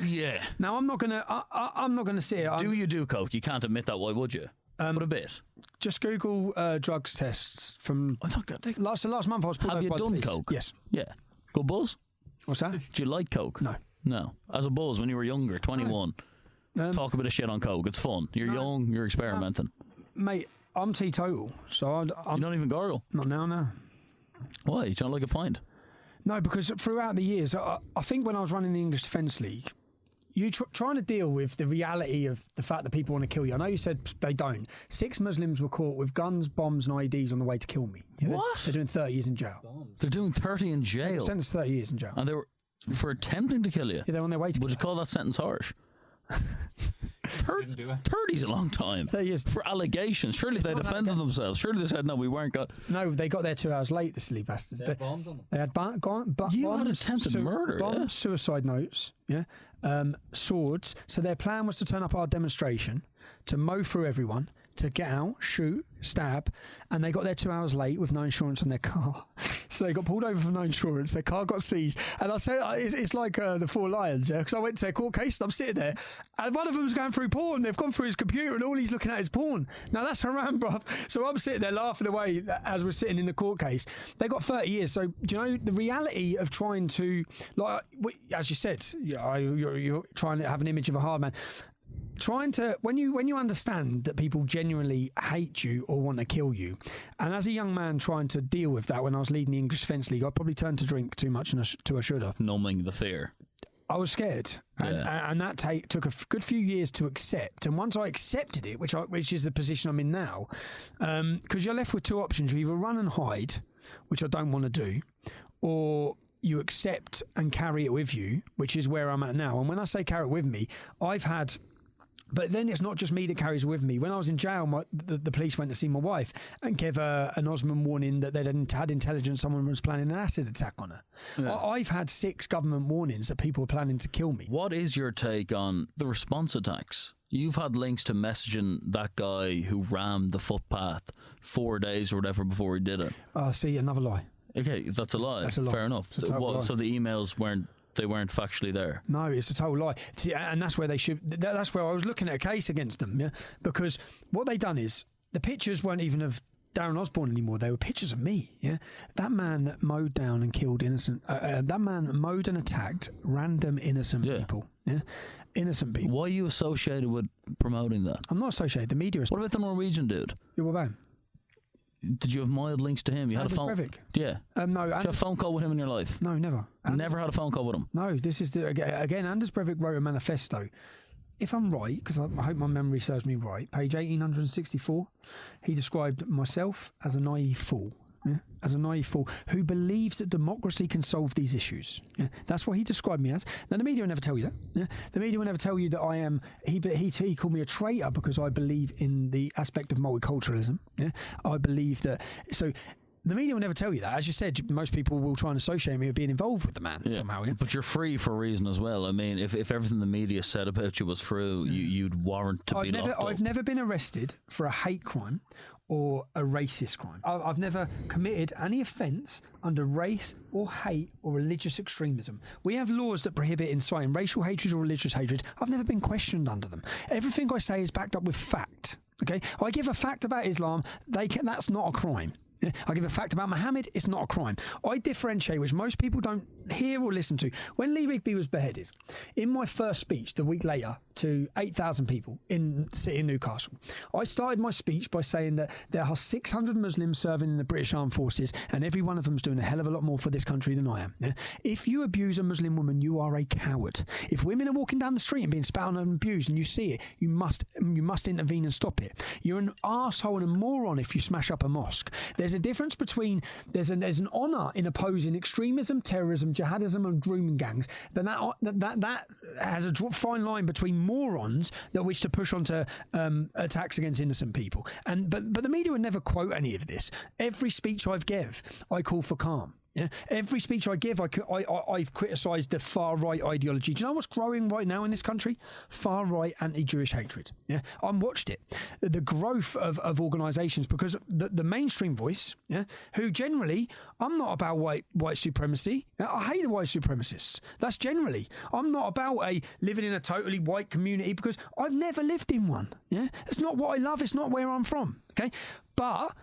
Yeah. Now I'm not gonna sit here. Do you do coke? You can't admit that. Why would you? But a bit. Just Google drugs tests from. I thought that last month I was. Have you done coke? Yes. Yeah. Good buzz. What's that? Do you like coke? No. No. As a buzz when you were younger, 21. Talk a bit of shit on coke. It's fun. You're young. You're experimenting. Mate, I'm teetotal, so I'm. You don't even gargle. Not now. No. Why? You don't like a pint? No, because throughout the years, I think when I was running the English Defence League, you trying to deal with the reality of the fact that people want to kill you. I know you said they don't. 6 Muslims were caught with guns, bombs and IEDs on the way to kill me. Yeah, what? They're doing 30 years in jail. They're doing 30 in jail? They were sentenced 30 years in jail. And they were for attempting to kill you? Yeah, they're on their way to Would you call that sentence harsh? 30's a long time. 30 years. For allegations. Surely they defended themselves. Surely they said, no, we weren't got... No, they got there 2 hours late, the silly bastards. They had bombs on them. They had you had attempted murder, bombs, suicide notes, swords. So their plan was to turn up our demonstration, to mow through everyone, to get out, shoot, stab, and they got there 2 hours late with no insurance on their car. So they got pulled over for no insurance. Their car got seized. And I said, it's like the Four Lions, yeah? Because I went to their court case and I'm sitting there, and one of them's going through porn. They've gone through his computer and all he's looking at is porn. Now that's haram, bruv. So I'm sitting there laughing away as we're sitting in the court case. They got 30 years. So do you know the reality of trying to, like, as you said, you're trying to have an image of a hard man. Trying to, when you understand that people genuinely hate you or want to kill you, and as a young man trying to deal with that when I was leading the English Defence League, I probably turned to drink too much to I should have. Numbing the fear. I was scared, and that took a good few years to accept. And once I accepted it, which is the position I'm in now, because you're left with two options: you either run and hide, which I don't want to do, or you accept and carry it with you, which is where I'm at now. And when I say carry it with me, but then it's not just me that carries with me. When I was in jail, the police went to see my wife and gave her an Osman warning that they'd had intelligence someone was planning an acid attack on her. Yeah. I've had 6 government warnings that people were planning to kill me. What is your take on the response attacks? You've had links to messaging that guy who rammed the footpath 4 days or whatever before he did it. See, another lie. Okay, that's a lie. That's a lie. Fair enough. So the emails weren't factually there. No, it's a total lie. See, and that's where they should. That's where I was looking at a case against them. Yeah, because what they done is the pictures weren't even of Darren Osborne anymore. They were pictures of me. Yeah, that man mowed down and killed innocent. That man mowed and attacked random innocent people. Yeah, innocent people. Why are you associated with promoting that? I'm not associated. The media is. What about the Norwegian dude? Yeah, what about him? Did you have mild links to him? You had a phone. Breivik. Yeah. No. Did you have a phone call with him in your life? No, never. Never had a phone call with him. No. This is again. Anders Breivik wrote a manifesto. If I'm right, because I hope my memory serves me right, page 1864, he described myself as a naive fool. Yeah, as a naive fool who believes that democracy can solve these issues. Yeah, that's what he described me as. Now, the media will never tell you that. Yeah, the media will never tell you that I am. He called me a traitor because I believe in the aspect of multiculturalism. Yeah, I believe that. So. The media will never tell you that. As you said, most people will try and associate me with being involved with the man somehow. Yeah? But you're free for a reason as well. I mean, if everything the media said about you was true, you'd warrant to be locked up. I've never been arrested for a hate crime or a racist crime. I've never committed any offence under race or hate or religious extremism. We have laws that prohibit inciting racial hatred or religious hatred. I've never been questioned under them. Everything I say is backed up with fact. Okay, I give a fact about Islam. That's not a crime. I give a fact about Muhammad, it's not a crime. I differentiate, which most people don't hear or listen to. When Lee Rigby was beheaded, in my first speech the week later to 8,000 people in the city of Newcastle, I started my speech by saying that there are 600 Muslims serving in the British Armed Forces and every one of them's doing a hell of a lot more for this country than I am. Yeah? If you abuse a Muslim woman, you are a coward. If women are walking down the street and being spat on and abused and you see it, you must intervene and stop it. You're an arsehole and a moron if you smash up a mosque. There's a difference between there's an honour in opposing extremism, terrorism, jihadism, and grooming gangs. Then that has a fine line between morons that wish to push onto attacks against innocent people. But the media would never quote any of this. Every speech I've give, I call for calm. Yeah. Every speech I give, I've criticised the far-right ideology. Do you know what's growing right now in this country? Far-right anti-Jewish hatred. Yeah, I've watched it. The growth of organisations, because the mainstream voice, who generally, I'm not about white supremacy. I hate the white supremacists. That's generally. I'm not about living in a totally white community because I've never lived in one. Yeah, it's not what I love. It's not where I'm from. Okay, but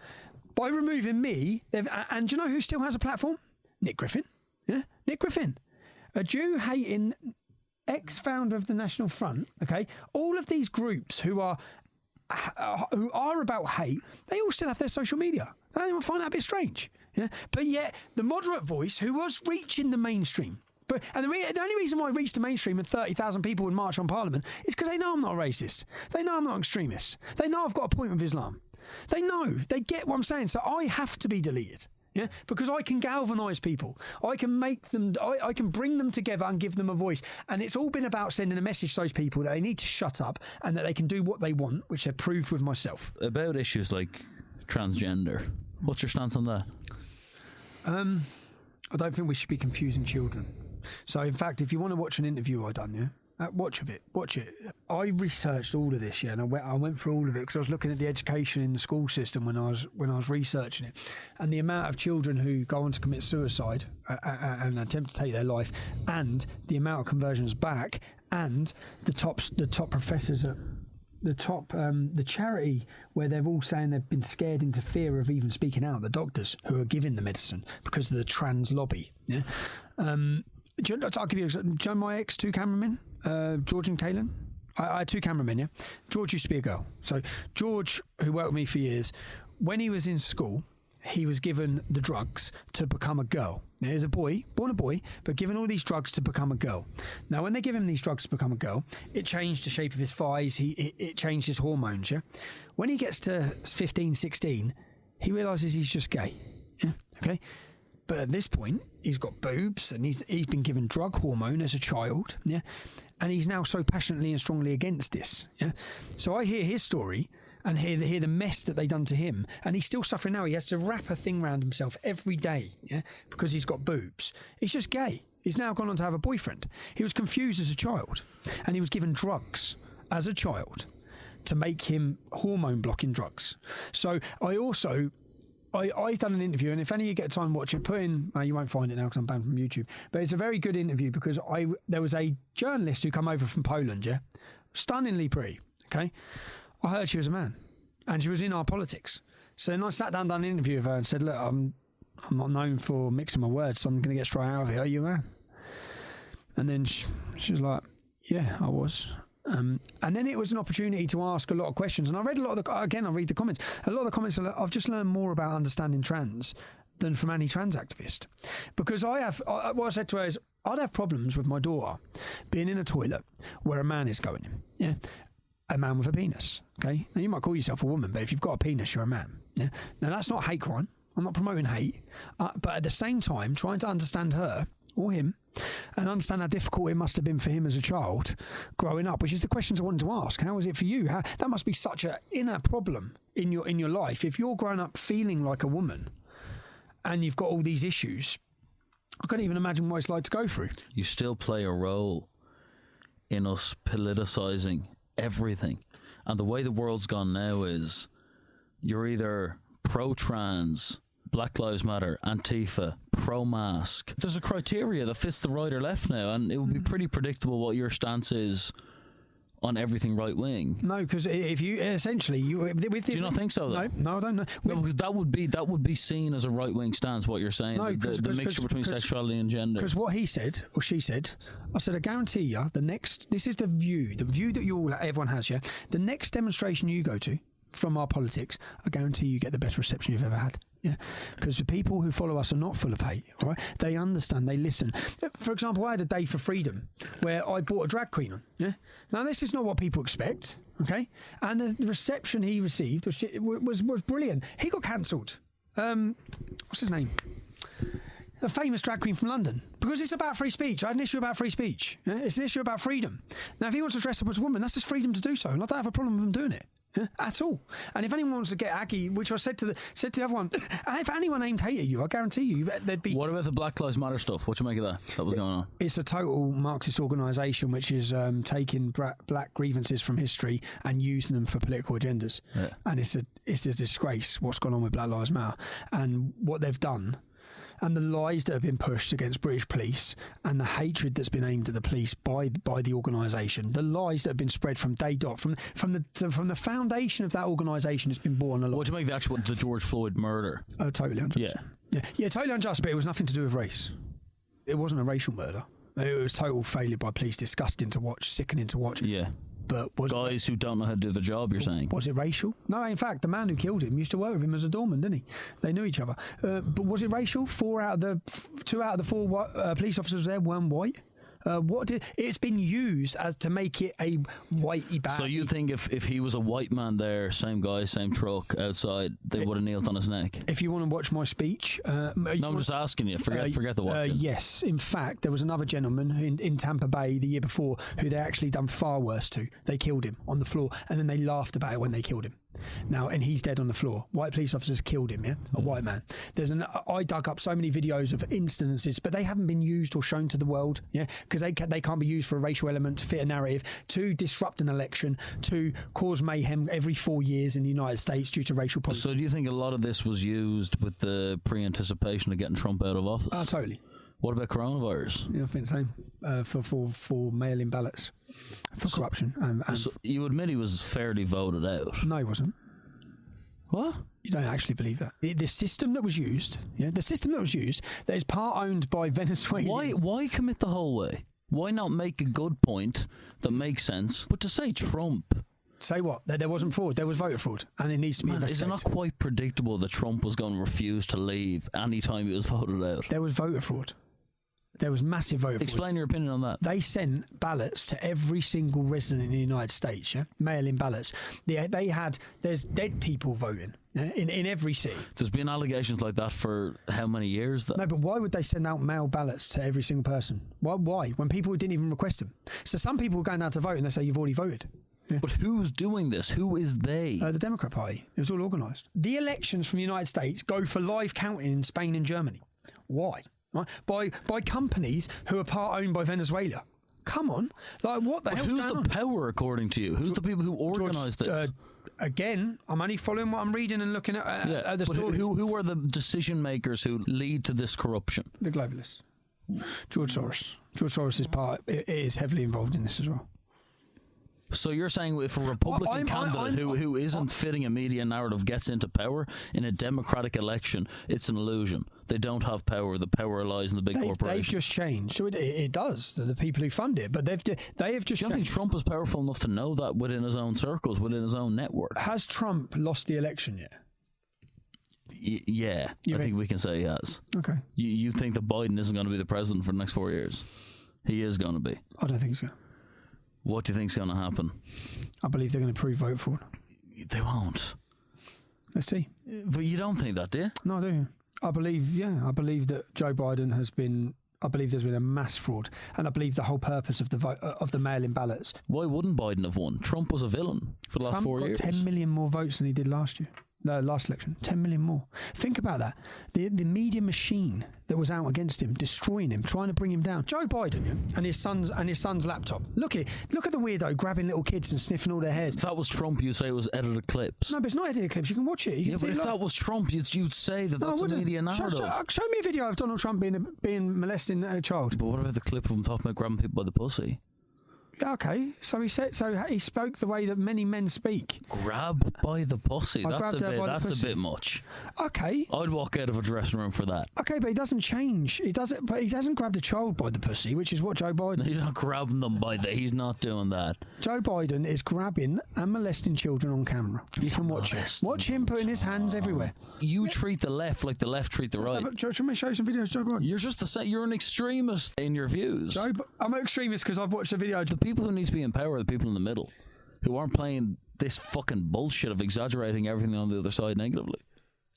by removing me, and do you know who still has a platform? Nick Griffin. Yeah, Nick Griffin, a Jew-hating ex-founder of the National Front. Okay, all of these groups who are about hate, they all still have their social media. I don't even find that a bit strange. Yeah, but yet the moderate voice, who was reaching the mainstream. And the only reason why I reached the mainstream and 30,000 people would march on Parliament is because they know I'm not a racist. They know I'm not an extremist. They know I've got a point with Islam. They know. They get what I'm saying. So I have to be deleted. Yeah, because I can galvanise people. I can make them. I can bring them together and give them a voice. And it's all been about sending a message to those people that they need to shut up and that they can do what they want, which I've proved with myself. About issues like transgender, what's your stance on that? I don't think we should be confusing children. So, in fact, if you want to watch an interview I done, Watch it. I researched all of this, and I went through all of it because I was looking at the education in the school system when I was researching it, and the amount of children who go on to commit suicide and attempt to take their life, and the amount of conversions back, and the top professors at the charity where they're all saying they've been scared into fear of even speaking out. The doctors who are giving the medicine because of the trans lobby. Yeah. I'll give you. Do you know my ex 2 cameramen, George and Kaylin? I had 2 cameramen, yeah? George used to be a girl. So George, who worked with me for years, when he was in school, he was given the drugs to become a girl. Now, he was a boy, born a boy, but given all these drugs to become a girl. Now, when they give him these drugs to become a girl, it changed the shape of his thighs, it changed his hormones, yeah? When he gets to 15, 16, he realises he's just gay, yeah? Okay? But at this point, he's got boobs and he's been given drug hormone as a child, yeah? And he's now so passionately and strongly against this, yeah? So I hear his story and hear the mess that they done to him, and he's still suffering now. He has to wrap a thing around himself every day, yeah? Because he's got boobs. He's just gay. He's now gone on to have a boyfriend. He was confused as a child, and he was given drugs as a child to make him hormone-blocking drugs. So I've done an interview, and if any of you get time, watch it. Put in, you won't find it now because I'm banned from YouTube, but it's a very good interview because there was a journalist who come over from Poland, yeah, stunningly pretty, okay. I heard she was a man, and she was in our politics. So then I sat down, done an interview with her, and said, "Look, I'm not known for mixing my words, so I'm going to get straight out of it. Are you a man?" And then she was like, "Yeah, I was." And then it was an opportunity to ask a lot of questions, and I read a lot of I read the comments. A lot of the comments are, I've just learned more about understanding trans than from any trans activist, because what I said to her is, I'd have problems with my daughter being in a toilet where a man is going in, yeah, a man with a penis, okay. Now you might call yourself a woman, but if you've got a penis, you're a man, yeah. Now that's not hate crime. I'm not promoting hate, but at the same time, trying to understand her or him, and understand how difficult it must have been for him as a child growing up, which is the questions I wanted to ask. How was it for you? That must be such an inner problem in your life. If you're growing up feeling like a woman and you've got all these issues, I can't even imagine what it's like to go through. You still play a role in us politicising everything. And the way the world's gone now is you're either pro-trans, Black Lives Matter, Antifa, pro-mask. There's a criteria that fits the right or left now, and it would be pretty predictable what your stance is on everything right-wing. No, because if you essentially... Do you not think so, though? No, I don't know. No, because that would be seen as a right-wing stance, what you're saying, no, the mixture between sexuality and gender. Because what he said, or she said, I said, I guarantee you, this is the view that everyone has, yeah? The next demonstration you go to from our politics, I guarantee you get the best reception you've ever had. Yeah, because the people who follow us are not full of hate, all right? They understand, they listen. For example, I had a day for freedom where I brought a drag queen on, yeah? Now, this is not what people expect, okay? And the reception he received was brilliant. He got cancelled. What's his name? A famous drag queen from London. Because it's about free speech. I had an issue about free speech. Yeah? It's an issue about freedom. Now, if he wants to dress up as a woman, that's his freedom to do so. And I don't have a problem with him doing it. Yeah, at all. And if anyone wants to get aggy, which I said to the other one, if anyone aimed hate at you, I guarantee you there'd be... What about the Black Lives Matter stuff? What do you make of that was going on? It's a total Marxist organisation which is taking black grievances from history and using them for political agendas. Yeah. And it's a disgrace what's gone on with Black Lives Matter and what they've done. And the lies that have been pushed against British police and the hatred that's been aimed at the police by the organisation, the lies that have been spread from day dot, from the foundation of that organisation has been born a lot. What do you make the George Floyd murder? Totally unjust. Yeah, totally unjust, but it was nothing to do with race. It wasn't a racial murder. It was total failure by police, disgusting to watch, sickening to watch. Yeah. But guys who don't know how to do the job, you're saying? Was it racial? No, in fact, the man who killed him used to work with him as a doorman, didn't he? They knew each other. But was it racial? 2 out of the 4 police officers there weren't white. It's been used as to make it a whitey bad. So you think if he was a white man there, same guy, same truck outside, they would have kneeled on his neck? If you want to watch my speech, I'm just asking you. Forget the watching. Yes, in fact, there was another gentleman in Tampa Bay the year before who they actually done far worse to. They killed him on the floor, and then they laughed about it when they killed him. Now, and he's dead on the floor. White police officers killed him, a white man. I dug up so many videos of incidences, but they haven't been used or shown to the world, because they can't be used for a racial element to fit a narrative, to disrupt an election, to cause mayhem every 4 years in the United States due to racial politics. So do you think a lot of this was used with the pre-anticipation of getting Trump out of office? Oh, totally. What about coronavirus? Yeah, I think the same. For mail-in ballots, for corruption. So you admit he was fairly voted out? No, he wasn't. What? You don't actually believe that? The system that was used, that is part owned by Venezuela. Why commit the whole way? Why not make a good point that makes sense? But to say Trump... Say what? That there wasn't fraud. There was voter fraud, and it needs to be investigated. Is it not quite predictable that Trump was going to refuse to leave any time he was voted out? There was voter fraud. There was massive voter fraud. Explain your opinion on that. They sent ballots to every single resident in the United States, mail-in ballots. There's dead people voting in every city. There's been allegations like that for how many years, though? No, but why would they send out mail ballots to every single person? Why? When people didn't even request them. So some people were going out to vote and they say, you've already voted. Yeah. But who's doing this? Who is they? The Democrat Party. It was all organised. The elections from the United States go for live counting in Spain and Germany. Why? Right? By companies who are part owned by Venezuela. Come on. Like, what the hell? Who's the power, according to you? Who's the people who organised this? Again, I'm only following what I'm reading and looking at the stories. Who are the decision makers who lead to this corruption? The globalists. George Soros. George Soros is heavily involved in this as well. So you're saying if a Republican candidate who isn't fitting a media narrative gets into power in a democratic election, it's an illusion. They don't have power. The power lies in the big corporation. They've just changed. So it does. The people who fund it, but they have just. Do you changed. think Trump is powerful enough to know that within his own circles, within his own network? Has Trump lost the election yet? Yeah, I think we can say he has. Okay. You think that Biden isn't going to be the president for the next 4 years? He is going to be. I don't think so. What do you think's going to happen? I believe they're going to prove vote fraud. They won't. Let's see. But you don't think that, do you? No, I do. I believe that Joe Biden has been. I believe there's been a mass fraud, and I believe the whole purpose of the mail-in ballots. Why wouldn't Biden have won? Trump was a villain for the last 4 years. Trump got 10 million more votes than he did last year. No, last election, 10 million more. Think about that. The media machine that was out against him, destroying him, trying to bring him down. Joe Biden and his son's laptop. Look at the weirdo grabbing little kids and sniffing all their hairs. If that was Trump, you say it was edited clips. No, but it's not edited clips. You can watch it. You can see but if that was Trump, you'd say that's a media narrative. Show me a video of Donald Trump being molesting a child. But what about the clip of him talking about grabbing people by the pussy? Okay, so he spoke the way that many men speak. Grab by the pussy. That's a bit much. Okay. I'd walk out of a dressing room for that. Okay, but he doesn't change. He hasn't grabbed a child by the pussy, which is what Joe Biden. He's not grabbing them by he's not doing that. Joe Biden is grabbing and molesting children on camera. You can watch it. Watch him putting his hands everywhere. You treat the left like the left treat the right. Do you want me to show you some videos, Joe Biden? You're an extremist in your views. I'm an extremist because I've watched the video. The people who need to be in power are the people in the middle, who aren't playing this fucking bullshit of exaggerating everything on the other side negatively.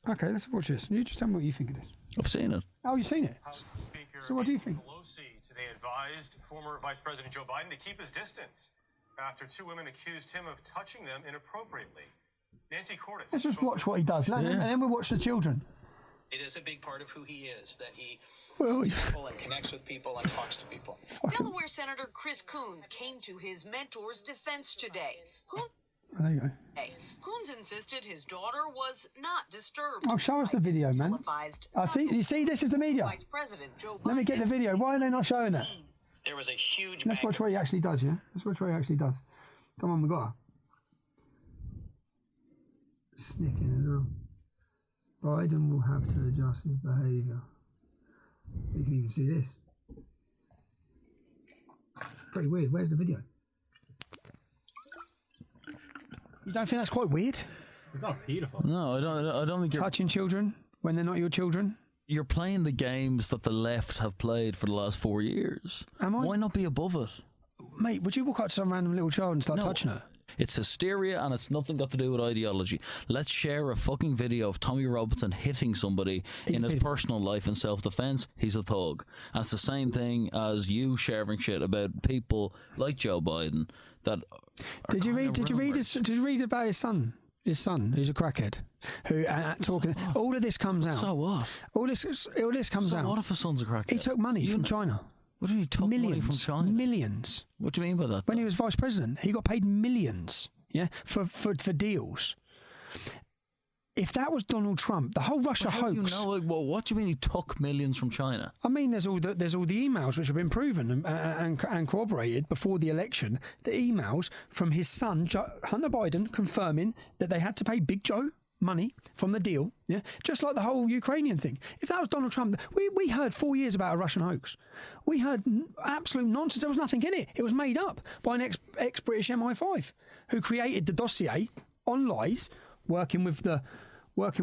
Okay, let's watch this. You just tell me what you think of this. I've seen it. Oh, you've seen it? House Speaker So what do you think? Pelosi today advised former Vice President Joe Biden to keep his distance after two women accused him of touching them inappropriately. Nancy Cordes. Let's just watch what he does, and then we'll watch the children. It is a big part of who he is, that he meets people and connects with people and talks to people. Delaware Senator Chris Coons came to his mentor's defense today. There you go. Coons insisted his daughter was not disturbed. Oh, show us the video, man. You see, this is the media. Vice President Joe Biden. Let me get the video. Why are they not showing that? There was a huge... Let's watch what he actually does, yeah? Let's watch what he actually does. Come on, we got her. Sniffing as well. Biden will have to adjust his behaviour. You can even see this. It's pretty weird. Where's the video? You don't think that's quite weird? It's not beautiful. No, I don't think you're touching children when they're not your children. You're playing the games that the left have played for the last 4 years. Am I? Why not be above it? Mate, would you walk up to some random little child and start touching her? It's hysteria and it's nothing got to do with ideology. Let's share a fucking video of Tommy Robinson hitting somebody in his personal life in self-defense. He's a thug. And it's the same thing as you sharing shit about people like Joe Biden that Did you read about his son His son, who's a crackhead, who talking. All of this comes out. So what? All this comes So out. what if his son's a crackhead? He took money from China. What do you mean he took money from China? Millions. What do you mean by that? When he was vice president, he got paid millions. Yeah, for deals. If that was Donald Trump, the whole Russia How do hoax. you know? Well, what do you mean he took millions from China? I mean, there's all the emails which have been proven and corroborated before the election. The emails from his son Hunter Biden confirming that they had to pay Big Joe money from the deal. Yeah, just like the whole Ukrainian thing. If that was Donald Trump, we heard 4 years about a Russian hoax. We heard absolute nonsense. There was nothing in it. It was made up by an ex-British MI5 who created the dossier on lies, working with the. But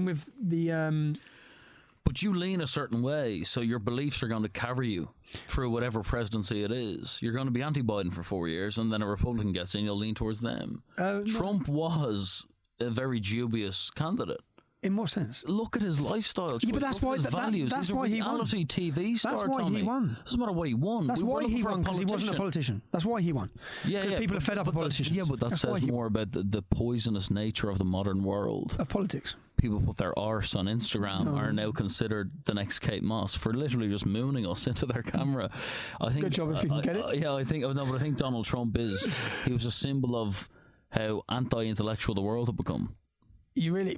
you lean a certain way, so your beliefs are going to carry you through whatever presidency it is. You're going to be anti-Biden for 4 years, and then a Republican gets in, you'll lean towards them. Trump was a very dubious candidate. In what sense? Look at his lifestyle. Yeah, but that's why his values. That's He's why a he won. reality TV star. That's why Tommy. he won. Doesn't matter what he won. That's why he won, because he wasn't a politician. That's why he won. Yeah, because people are fed up of politicians. Yeah, but that says more about the poisonous nature of the modern world. Of politics. People put their arse on Instagram are now considered the next Kate Moss for literally just mooning us into their camera. I think good job if you can get it. Yeah, I think Donald Trump he was a symbol of how anti-intellectual the world had become.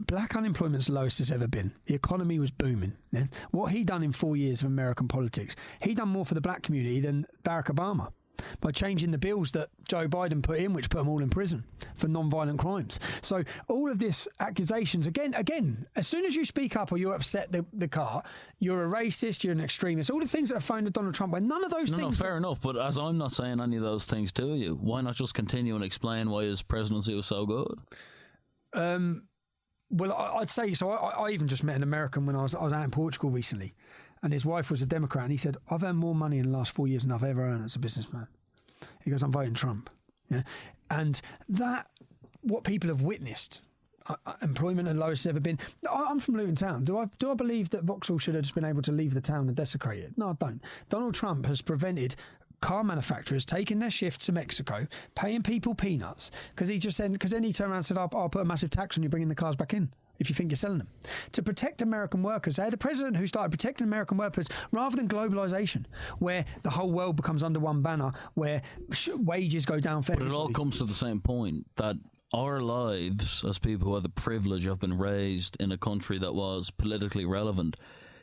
Black unemployment's the lowest it's ever been. The economy was booming. Yeah? What he done in 4 years of American politics, he done more for the black community than Barack Obama by changing the bills that Joe Biden put in, which put them all in prison for non-violent crimes. So all of this accusations, again, as soon as you speak up or you upset the car, you're a racist, you're an extremist. All the things that are found to Donald Trump, when none of those things... No, fair enough, but as I'm not saying any of those things to you, why not just continue and explain why his presidency was so good? Well, I'd say so. I even just met an American when I was out in Portugal recently, and his wife was a Democrat, and he said, "I've earned more money in the last 4 years than I've ever earned as a businessman." He goes, "I'm voting Trump," yeah, and what people have witnessed. Employment the lowest it's ever been. I'm from Luton Town. Do I believe that Vauxhall should have just been able to leave the town and desecrate it? No, I don't. Donald Trump has prevented car manufacturers taking their shifts to Mexico, paying people peanuts, because then he turned around and said, I'll put a massive tax on you bringing the cars back in if you think you're selling them. To protect American workers, they had a president who started protecting American workers rather than globalisation, where the whole world becomes under one banner, where wages go down for everybody. But it all comes to the same point, that our lives as people who had the privilege of being raised in a country that was politically relevant,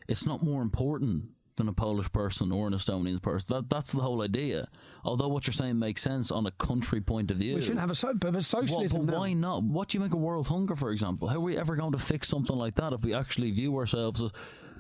it's not more important than a Polish person or an Estonian person. That's the whole idea. Although what you're saying makes sense on a country point of view. We shouldn't have a socialism. But why not? What do you make of world hunger, for example? How are we ever going to fix something like that if we actually view ourselves as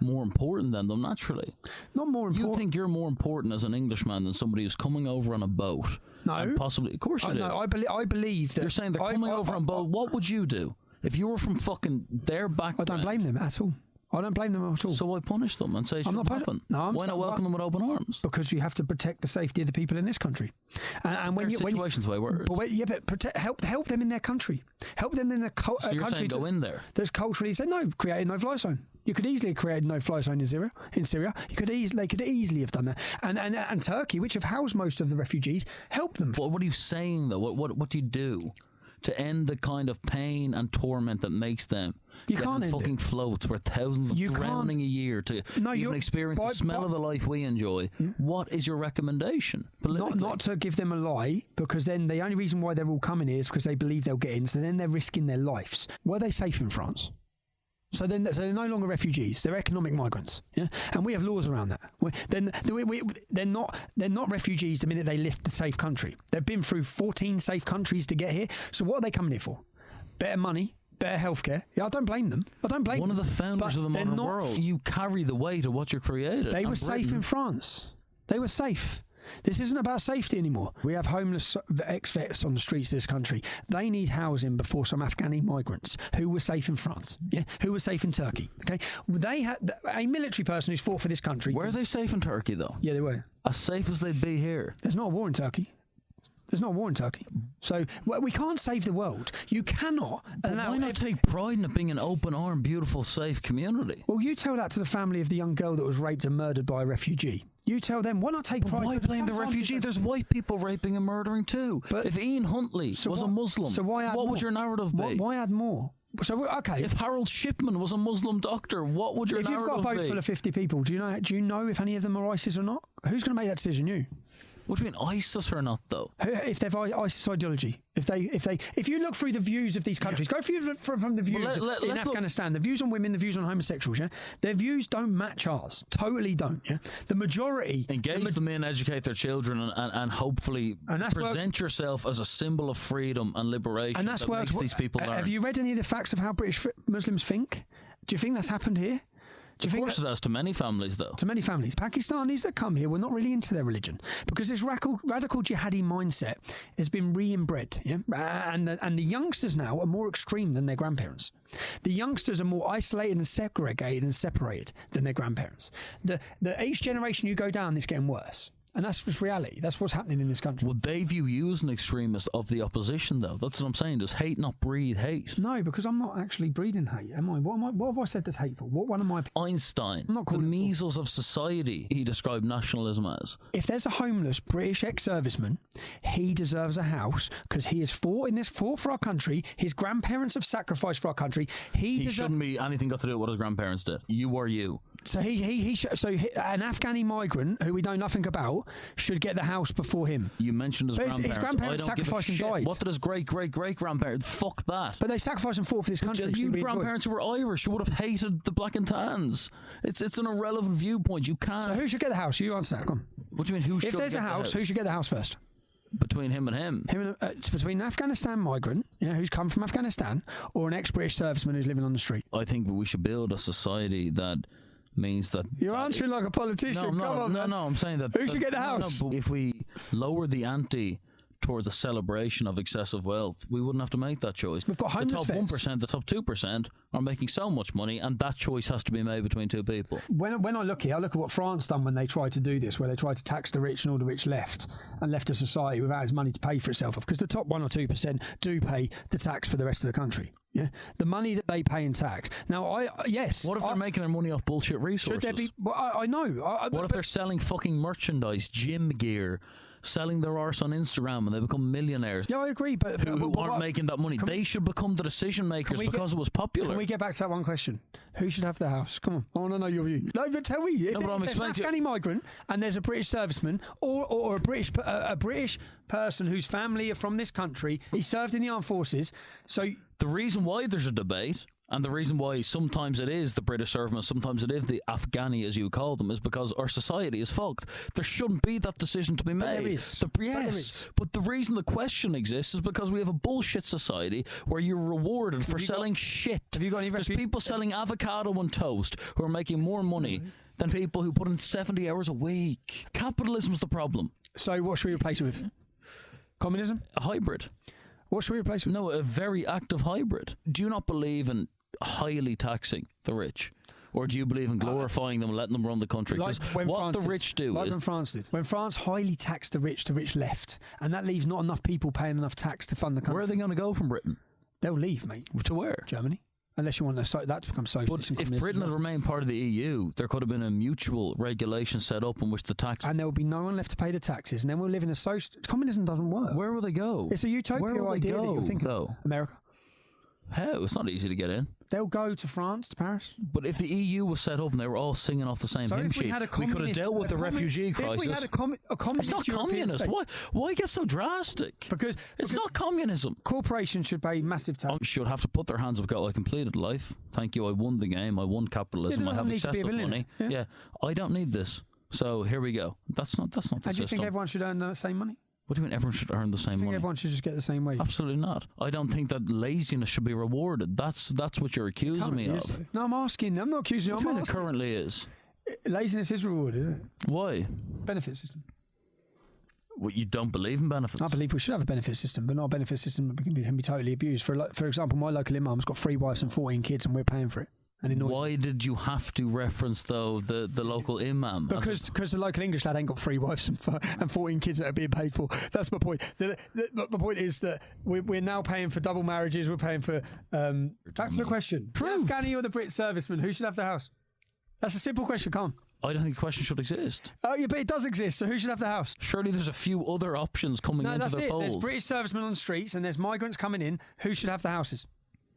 more important than them naturally? Not more important. You think you're more important as an Englishman than somebody who's coming over on a boat? No. And possibly, of course you do. No, I believe that... You're saying they're coming over on a boat. What would you do if you were from fucking their background? I don't blame them at all. I don't blame them at all. So why punish them and say it shouldn't happen? No, why not welcome them with open arms? Because you have to protect the safety of the people in this country. And when situations way worse. But help them in their country. Help them in their so you're country. Saying go in there. There's culturally said no. Create a no-fly zone. You could easily create a no-fly zone in Syria. They could easily have done that. And Turkey, which have housed most of the refugees, help them. What are you saying though? What do you do to end the kind of pain and torment that makes them? You can't end fucking floats where thousands of drowning a year to even experience the smell of the life we enjoy. What is your recommendation? Not to give them a lie, because then the only reason why they're all coming here is because they believe they'll get in. So then they're risking their lives. Were they safe in France? So they're no longer refugees; they're economic migrants. Yeah, and we have laws around that. They're not refugees the minute they left the safe country. They've been through 14 safe countries to get here. So what are they coming here for? Better money, better healthcare. Yeah, I don't blame them. One of the founders of the modern world. You carry the weight of what you created. They were safe in France. They were safe. This isn't about safety anymore. We have homeless ex-vets on the streets of this country. They need housing before some Afghani migrants who were safe in France, who were safe in Turkey. Okay, they had a military person who's fought for this country. Were they safe in Turkey, though? Yeah, they were. As safe as they'd be here. There's not a war in Turkey. So we can't save the world. You cannot allow... Why not take pride in it being an open-armed, beautiful, safe community? Well, you tell that to the family of the young girl that was raped and murdered by a refugee. You tell them. Why not take pride? Why blame the refugee? There's white people raping and murdering too. But if Ian Huntley was a Muslim, what would your narrative be? Why add more? So okay. If Harold Shipman was a Muslim doctor, what would your narrative be? If you've got a boat full of 50 people, do you know if any of them are ISIS or not? Who's going to make that decision? You. What do you mean ISIS or not, though? If they've ISIS ideology, if you look through the views of these countries, go from the views in Afghanistan, the views on women, the views on homosexuals, yeah, their views don't match ours. Totally don't. Yeah, the majority engage them in, educate their children, and hopefully present yourself as a symbol of freedom and liberation. And that's makes these people learn. Have you read any of the facts of how British Muslims think? Do you think that's happened here? Of course it has to many families, though. To many families. Pakistanis that come here were not really into their religion because this radical jihadi mindset has been re-inbred. Yeah? And the youngsters now are more extreme than their grandparents. The youngsters are more isolated and segregated and separated than their grandparents. Each generation you go down, it's getting worse. And that's just reality. That's what's happening in this country. Would they view you as an extremist of the opposition, though? That's what I'm saying. Does hate not breed hate? No, because I'm not actually breeding hate, am I? What have I said that's hateful? What one of my... Einstein, the measles of society, he described nationalism as. If there's a homeless British ex-serviceman, he deserves a house because he has fought for our country. His grandparents have sacrificed for our country. He shouldn't be anything got to do with what his grandparents did. You are you. So an Afghani migrant who we know nothing about should get the house before him. You mentioned his grandparents. His grandparents sacrificed and died. What did his great-great-great-grandparents? Fuck that. But they sacrificed and fought for this country. You grandparents who were Irish, who would have hated the black and tans. It's an irrelevant viewpoint. You can't. So who should get the house? You answer that. Come on. What do you mean? Who should get the house? If there's a house, who should get the house first? Between him and him. It's between an Afghanistan migrant, who's come from Afghanistan, or an ex-British serviceman who's living on the street. I think we should build a society that means that... You're answering like a politician. No, I'm saying that... Who should get the house? No, if we lower the ante towards a celebration of excessive wealth, we wouldn't have to make that choice. We've got homeless The top 1%, the top 2% are making so much money, and that choice has to be made between two people. When I look here, I look at what France done when they tried to do this, where they tried to tax the rich and all the rich left a society without its money to pay for itself, because the top 1 or 2% do pay the tax for the rest of the country. Yeah, the money that they pay in tax. Now, What if they're making their money off bullshit resources? Should there be? Well, I know. What if they're selling fucking merchandise, gym gear, selling their arse on Instagram, and they become millionaires? Yeah, I agree. But who aren't making that money? They should become the decision makers because it was popular. Can we get back to that one question? Who should have the house? Come on, I want to know your view. No, but tell me. If there's an Afghani migrant and there's a British serviceman or a British person whose family are from this country, he served in the armed forces. So the reason why there's a debate, and the reason why sometimes it is the British servicemen, sometimes it is the Afghani, as you call them, is because our society is fucked. There shouldn't be that decision to be made. There is. But the reason the question exists is because we have a bullshit society where you're rewarded for selling shit. Have you got any There's people selling avocado and toast who are making more money than people who put in 70 hours a week. Capitalism's the problem. So what should we replace it with? Communism? A hybrid. What should we replace it with? No, a very active hybrid. Do you not believe in highly taxing the rich? Or do you believe in glorifying them and letting them run the country? Because what the rich do is... when France did. When France highly taxed the rich left. And that leaves not enough people paying enough tax to fund the country. Where are they going to go from Britain? They'll leave, mate. To where? Germany. Unless you want that to become socialist. But if Britain had remained part of the EU, there could have been a mutual regulation set up in which the tax... And there will be no one left to pay the taxes. And then we'll live in a social... Communism doesn't work. Where will they go? It's a utopia idea that you're thinking of. America. How? It's not easy to get in. They'll go to France, to Paris. But if the EU was set up and they were all singing off the same hymn sheet, we could have dealt with the refugee crisis. If we had a communist... It's not communist. Why get so drastic? Because it's not communism. Corporations should pay massive tax. Should have to put their hands up. I completed life. Thank you. I won the game. I won capitalism. I have excessive money. Yeah. I don't need this. So here we go. That's not the system. And do you think everyone should earn the same money? What do you mean everyone should earn the same money? I think everyone should just get the same wage. Absolutely not. I don't think that laziness should be rewarded. That's what you're accusing me of. No, I'm asking. I'm not accusing you. It currently is. Laziness is rewarded, isn't it? Why? Benefit system. What, you don't believe in benefits? I believe we should have a benefit system, but not a benefit system that can be totally abused. For example, my local imam's got 3 wives and 14 kids, and we're paying for it. Why did you have to reference, though, the local imam? Because the local English lad ain't got 3 wives and 14 kids that are being paid for. That's my point. The point is that we're now paying for double marriages. We're paying for... back to the question. The Afghani or the Brit serviceman, who should have the house? That's a simple question. Come on. I don't think the question should exist. Oh, yeah, but it does exist. So who should have the house? Surely there's a few other options coming No, into that's the it. fold. There's British servicemen on the streets and there's migrants coming in. Who should have the houses?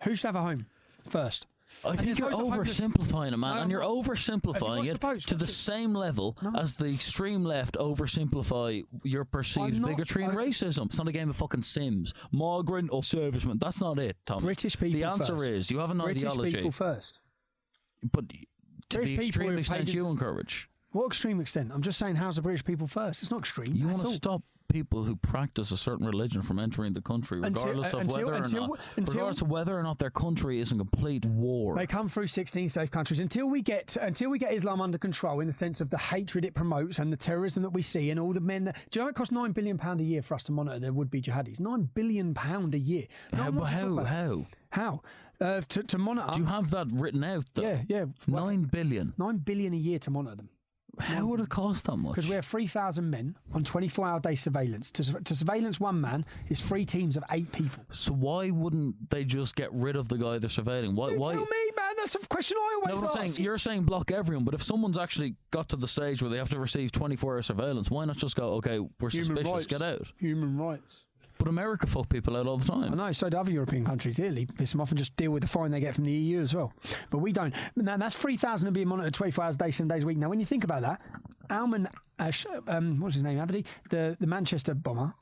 Who should have a home first? I think you're oversimplifying it, man, and you're oversimplifying it to the same level as the extreme left oversimplify your perceived bigotry and racism. It's not a game of fucking Sims, migrant or serviceman. That's not it, Tom. British people. The answer first. is you have an British ideology. people first. But to British the people extreme who extent paid you into- encourage. What extreme extent? I'm just saying, how's the British people first? It's not extreme. You at want to all. stop people who practice a certain religion from entering the country, regardless of whether or not their country is in complete war. They come through 16 safe countries until we get Islam under control in the sense of the hatred it promotes and the terrorism that we see and all the men. Do you know it costs £9 billion a year for us to monitor the would-be jihadis? £9 billion a year. How? To monitor? Do you have that written out? Though? Yeah. $9 billion. $9 billion a year to monitor them. How would it cost that much? Because we have 3,000 men on 24-hour day surveillance. To surveillance one man is 3 teams of 8 people. So why wouldn't they just get rid of the guy they're surveilling? Why? Tell me, man. That's a question I always No, ask. I'm saying you're saying block everyone, but if someone's actually got to the stage where they have to receive 24-hour surveillance, why not just go, okay, we're suspicious, get out? Human rights. But America fuck people out all the time. I know, so do other European countries. Italy piss them off and just deal with the fine they get from the EU as well. But we don't. And that's 3,000 being monitored 24 hours a day, 7 days a week. Now, when you think about that, Alman, what's his name, Abadi? The Manchester bomber,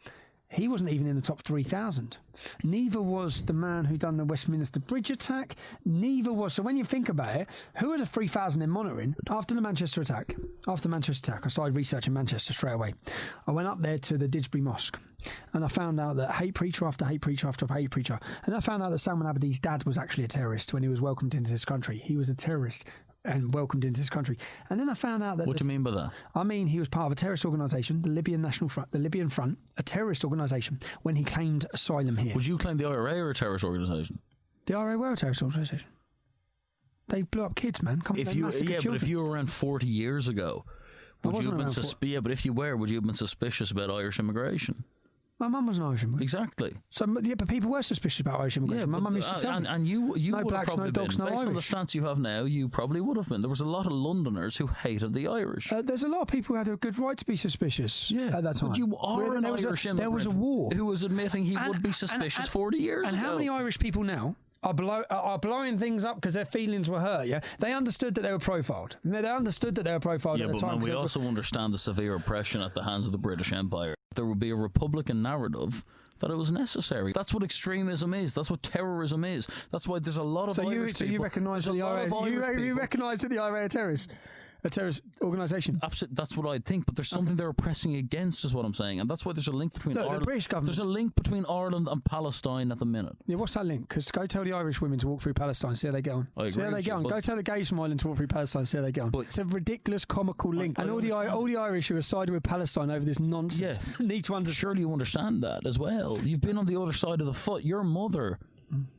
he wasn't even in the top 3,000. Neither was the man who done the Westminster Bridge attack. Neither was. So when you think about it, who are the 3,000 they're monitoring after the Manchester attack? After the Manchester attack, I started researching Manchester straight away. I went up there to the Didsbury Mosque and I found out that hate preacher after hate preacher after hate preacher. And I found out that Salman Abadi's dad was actually a terrorist when he was welcomed into this country. He was a terrorist and welcomed into this country. And then I found out that... What do you mean by that? I mean, he was part of a terrorist organisation, the Libyan National Front, the Libyan Front, a terrorist organisation, when he claimed asylum here. Would you claim the IRA are a terrorist organisation? The IRA were a terrorist organisation. They blew up kids, man. But if you were around 40 years ago, would you have been but if you were, would you have been suspicious about Irish immigration? My mum was an Irish immigrant. Exactly. So, yeah, but people were suspicious about Irish immigration. Yeah, my mum used to tell me. And you no would blacks, have probably no dogs, been. no Based Irish. on the stance you have now, you probably would have been. There was a lot of Londoners who hated the Irish. There's a lot of people who had a good right to be suspicious at that time. But you are an Irish immigrant. There was a war. Who was admitting he would be suspicious 40 years ago. And how many Irish people now are blowing things up because their feelings were hurt, yeah? They understood that they were profiled. They understood that they were profiled at the time. Man, we also understand the severe oppression at the hands of the British Empire. There would be a Republican narrative that it was necessary. That's what extremism is. That's what terrorism is. That's why there's a lot of Irish people. So you recognise that the IRA... You recognise that the IRA are terrorists? A terrorist organisation. Absolutely, that's what I think. But there's something they're pressing against, is what I'm saying, and that's why there's a link between Ireland. The British government. There's a link between Ireland and Palestine at the minute. Yeah, what's that link? Because go tell the Irish women to walk through Palestine, see how they get on. I agree. See how they get on. Go tell the gays from Ireland to walk through Palestine, see how they get on. It's a ridiculous, comical link, and all the Irish who are siding with Palestine over this nonsense need to understand. Surely you understand that as well. You've been on the other side of the foot. Your mother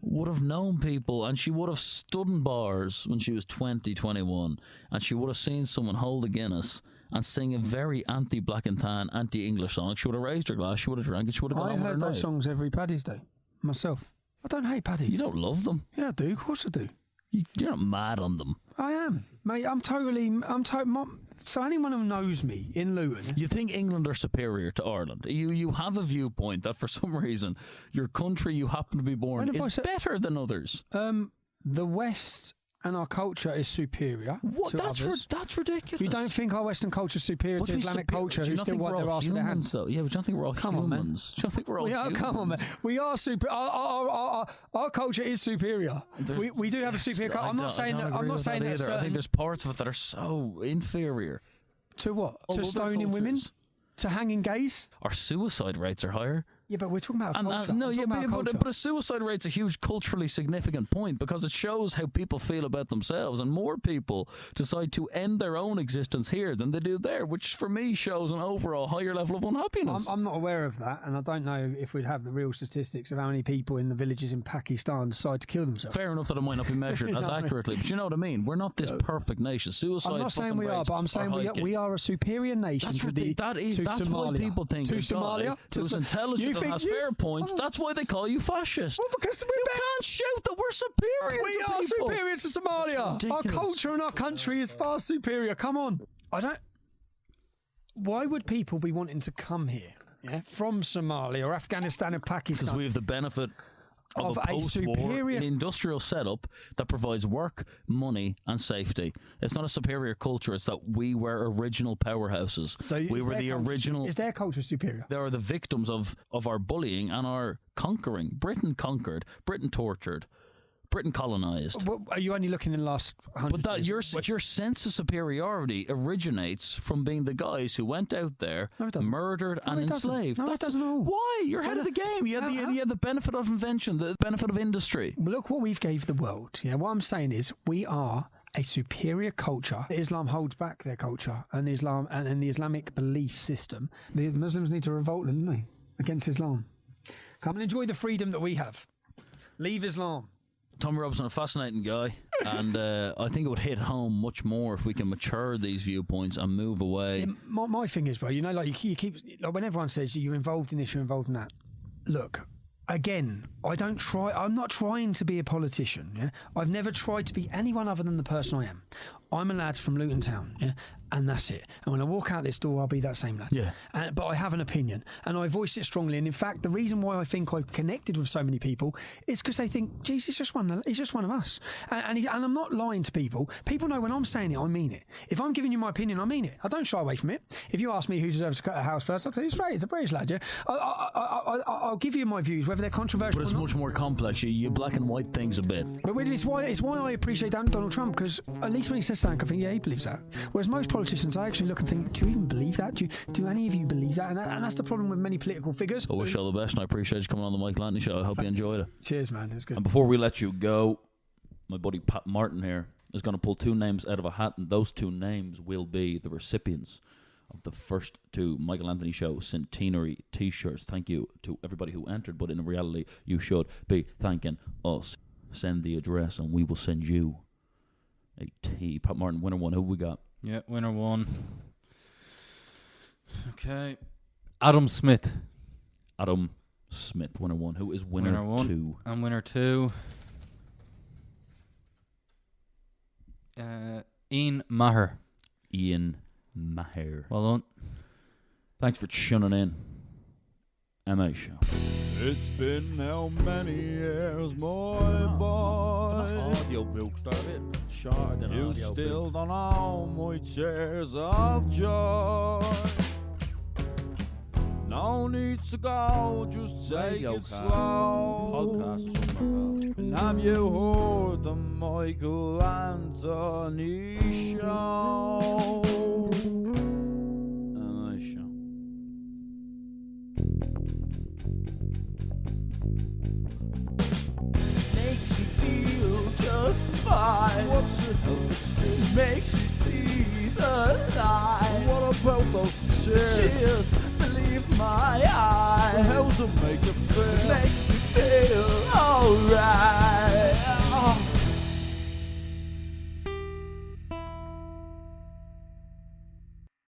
would have known people, and she would have stood in bars when she was 20, 21, and she would have seen someone hold a Guinness and sing a very anti-black and tan, anti-English song. She would have raised her glass, she would have drank it, she would have gone on with her night. I heard those songs every Paddy's Day, myself. I don't hate Paddy's. You don't love them? Yeah, I do. Of course I do. You're not mad on them. I am, mate. So anyone who knows me in Luton... You think England are superior to Ireland. You have a viewpoint that for some reason your country you happen to be born is better than others. The West and our culture is superior to others. That's ridiculous. You don't think our Western culture is superior to Islamic culture who still wipe their ass with their hands? Though? Yeah, but do you don't think we're all humans? On, man. Do you don't think we're all humans? Come on, man. We are super. Our culture is superior. We do have a superior culture. I'm not saying that. I'm not saying that. I think there's parts of it that are so inferior. To what? To stoning women? To hanging gays? Our suicide rates are higher. Yeah, but we're talking about culture. But a suicide rate's a huge culturally significant point because it shows how people feel about themselves, and more people decide to end their own existence here than they do there, which for me shows an overall higher level of unhappiness. I'm not aware of that, and I don't know if we'd have the real statistics of how many people in the villages in Pakistan decide to kill themselves. Fair enough that it might not be measured as accurately, but you know what I mean? We're not this perfect nation. Suicide. I'm not saying we are, but I'm saying we are a superior nation. That's why people think to Somalia. To Somalia. To intelligent think has fair points. That's why they call you fascist. Well, because You can't shout that we're superior. we to are people. superior to Somalia. Our ridiculous. culture and our country is far superior. Come on. Why would people be wanting to come here from Somalia or Afghanistan and Pakistan? Because we have the benefit of a post-war superior industrial setup that provides work, money, and safety. It's not a superior culture. It's that we were original powerhouses. So we were the original. Is their culture superior? They are the victims of our bullying and our conquering. Britain conquered. Britain tortured. Britain colonized. Well, are you only looking in the last 100 But years? your sense of superiority originates from being the guys who went out there, murdered and enslaved. No, it doesn't at all. Why? You're ahead of the game. You had the benefit of invention, the benefit of industry. Well, look what we've gave the world. Yeah, what I'm saying is we are a superior culture. Islam holds back their culture and Islam and the Islamic belief system. The Muslims need to revolt, don't they, against Islam? Come and enjoy the freedom that we have. Leave Islam. Tommy Robinson, a fascinating guy, and I think it would hit home much more if we can mature these viewpoints and move away. Yeah, my thing is, bro, like you keep, like when everyone says you're involved in this, you're involved in that. Look, again, I'm not trying to be a politician. Yeah, I've never tried to be anyone other than the person I am. I'm a lad from Luton Town, yeah, and that's it. And when I walk out this door, I'll be that same lad. Yeah. But I have an opinion, and I voice it strongly. And in fact, the reason why I think I've connected with so many people is because they think, geez, he's just one of us. And I'm not lying to people. People know when I'm saying it, I mean it. If I'm giving you my opinion, I mean it. I don't shy away from it. If you ask me who deserves to cut a house first, I'll tell you straight, it's a British lad, yeah. I'll give you my views, whether they're controversial But it's or not. much more complex. You black and white things a bit. But it's why I appreciate Donald Trump, because at least when he says something, I think, yeah, he believes that. Whereas most politicians, I actually look and think, do you even believe that? Do any of you believe that? And that's the problem with many political figures. I wish you all the best, and I appreciate you coming on the Mike Lantley Show. I hope you enjoyed it. Cheers, man. It's good. And before we let you go, my buddy Pat Martin here is going to pull two names out of a hat, and those two names will be the recipients of the first two Michael Anthony Show centenary T-shirts. Thank you to everybody who entered, but in reality, you should be thanking us. Send the address, and we will send you a T. Pat Martin, winner one. Who we got? Yeah, winner one. Okay. Adam Smith. Adam Smith, winner one. Who is winner one. two? And winner two. Ian Maher. Ian Maher. Well done. Thanks for tuning in. MA Show. It's been how many years, my boy? Audiobook started. Short and You still don't know my tears of joy. No need to go, just take it slow. And have you heard the Michael Anthony Show? MA Show. Makes me feel just fine. What's it help to see? Makes me see the light. What about those tears? Tears, believe my eyes. How's it make you feel? It makes me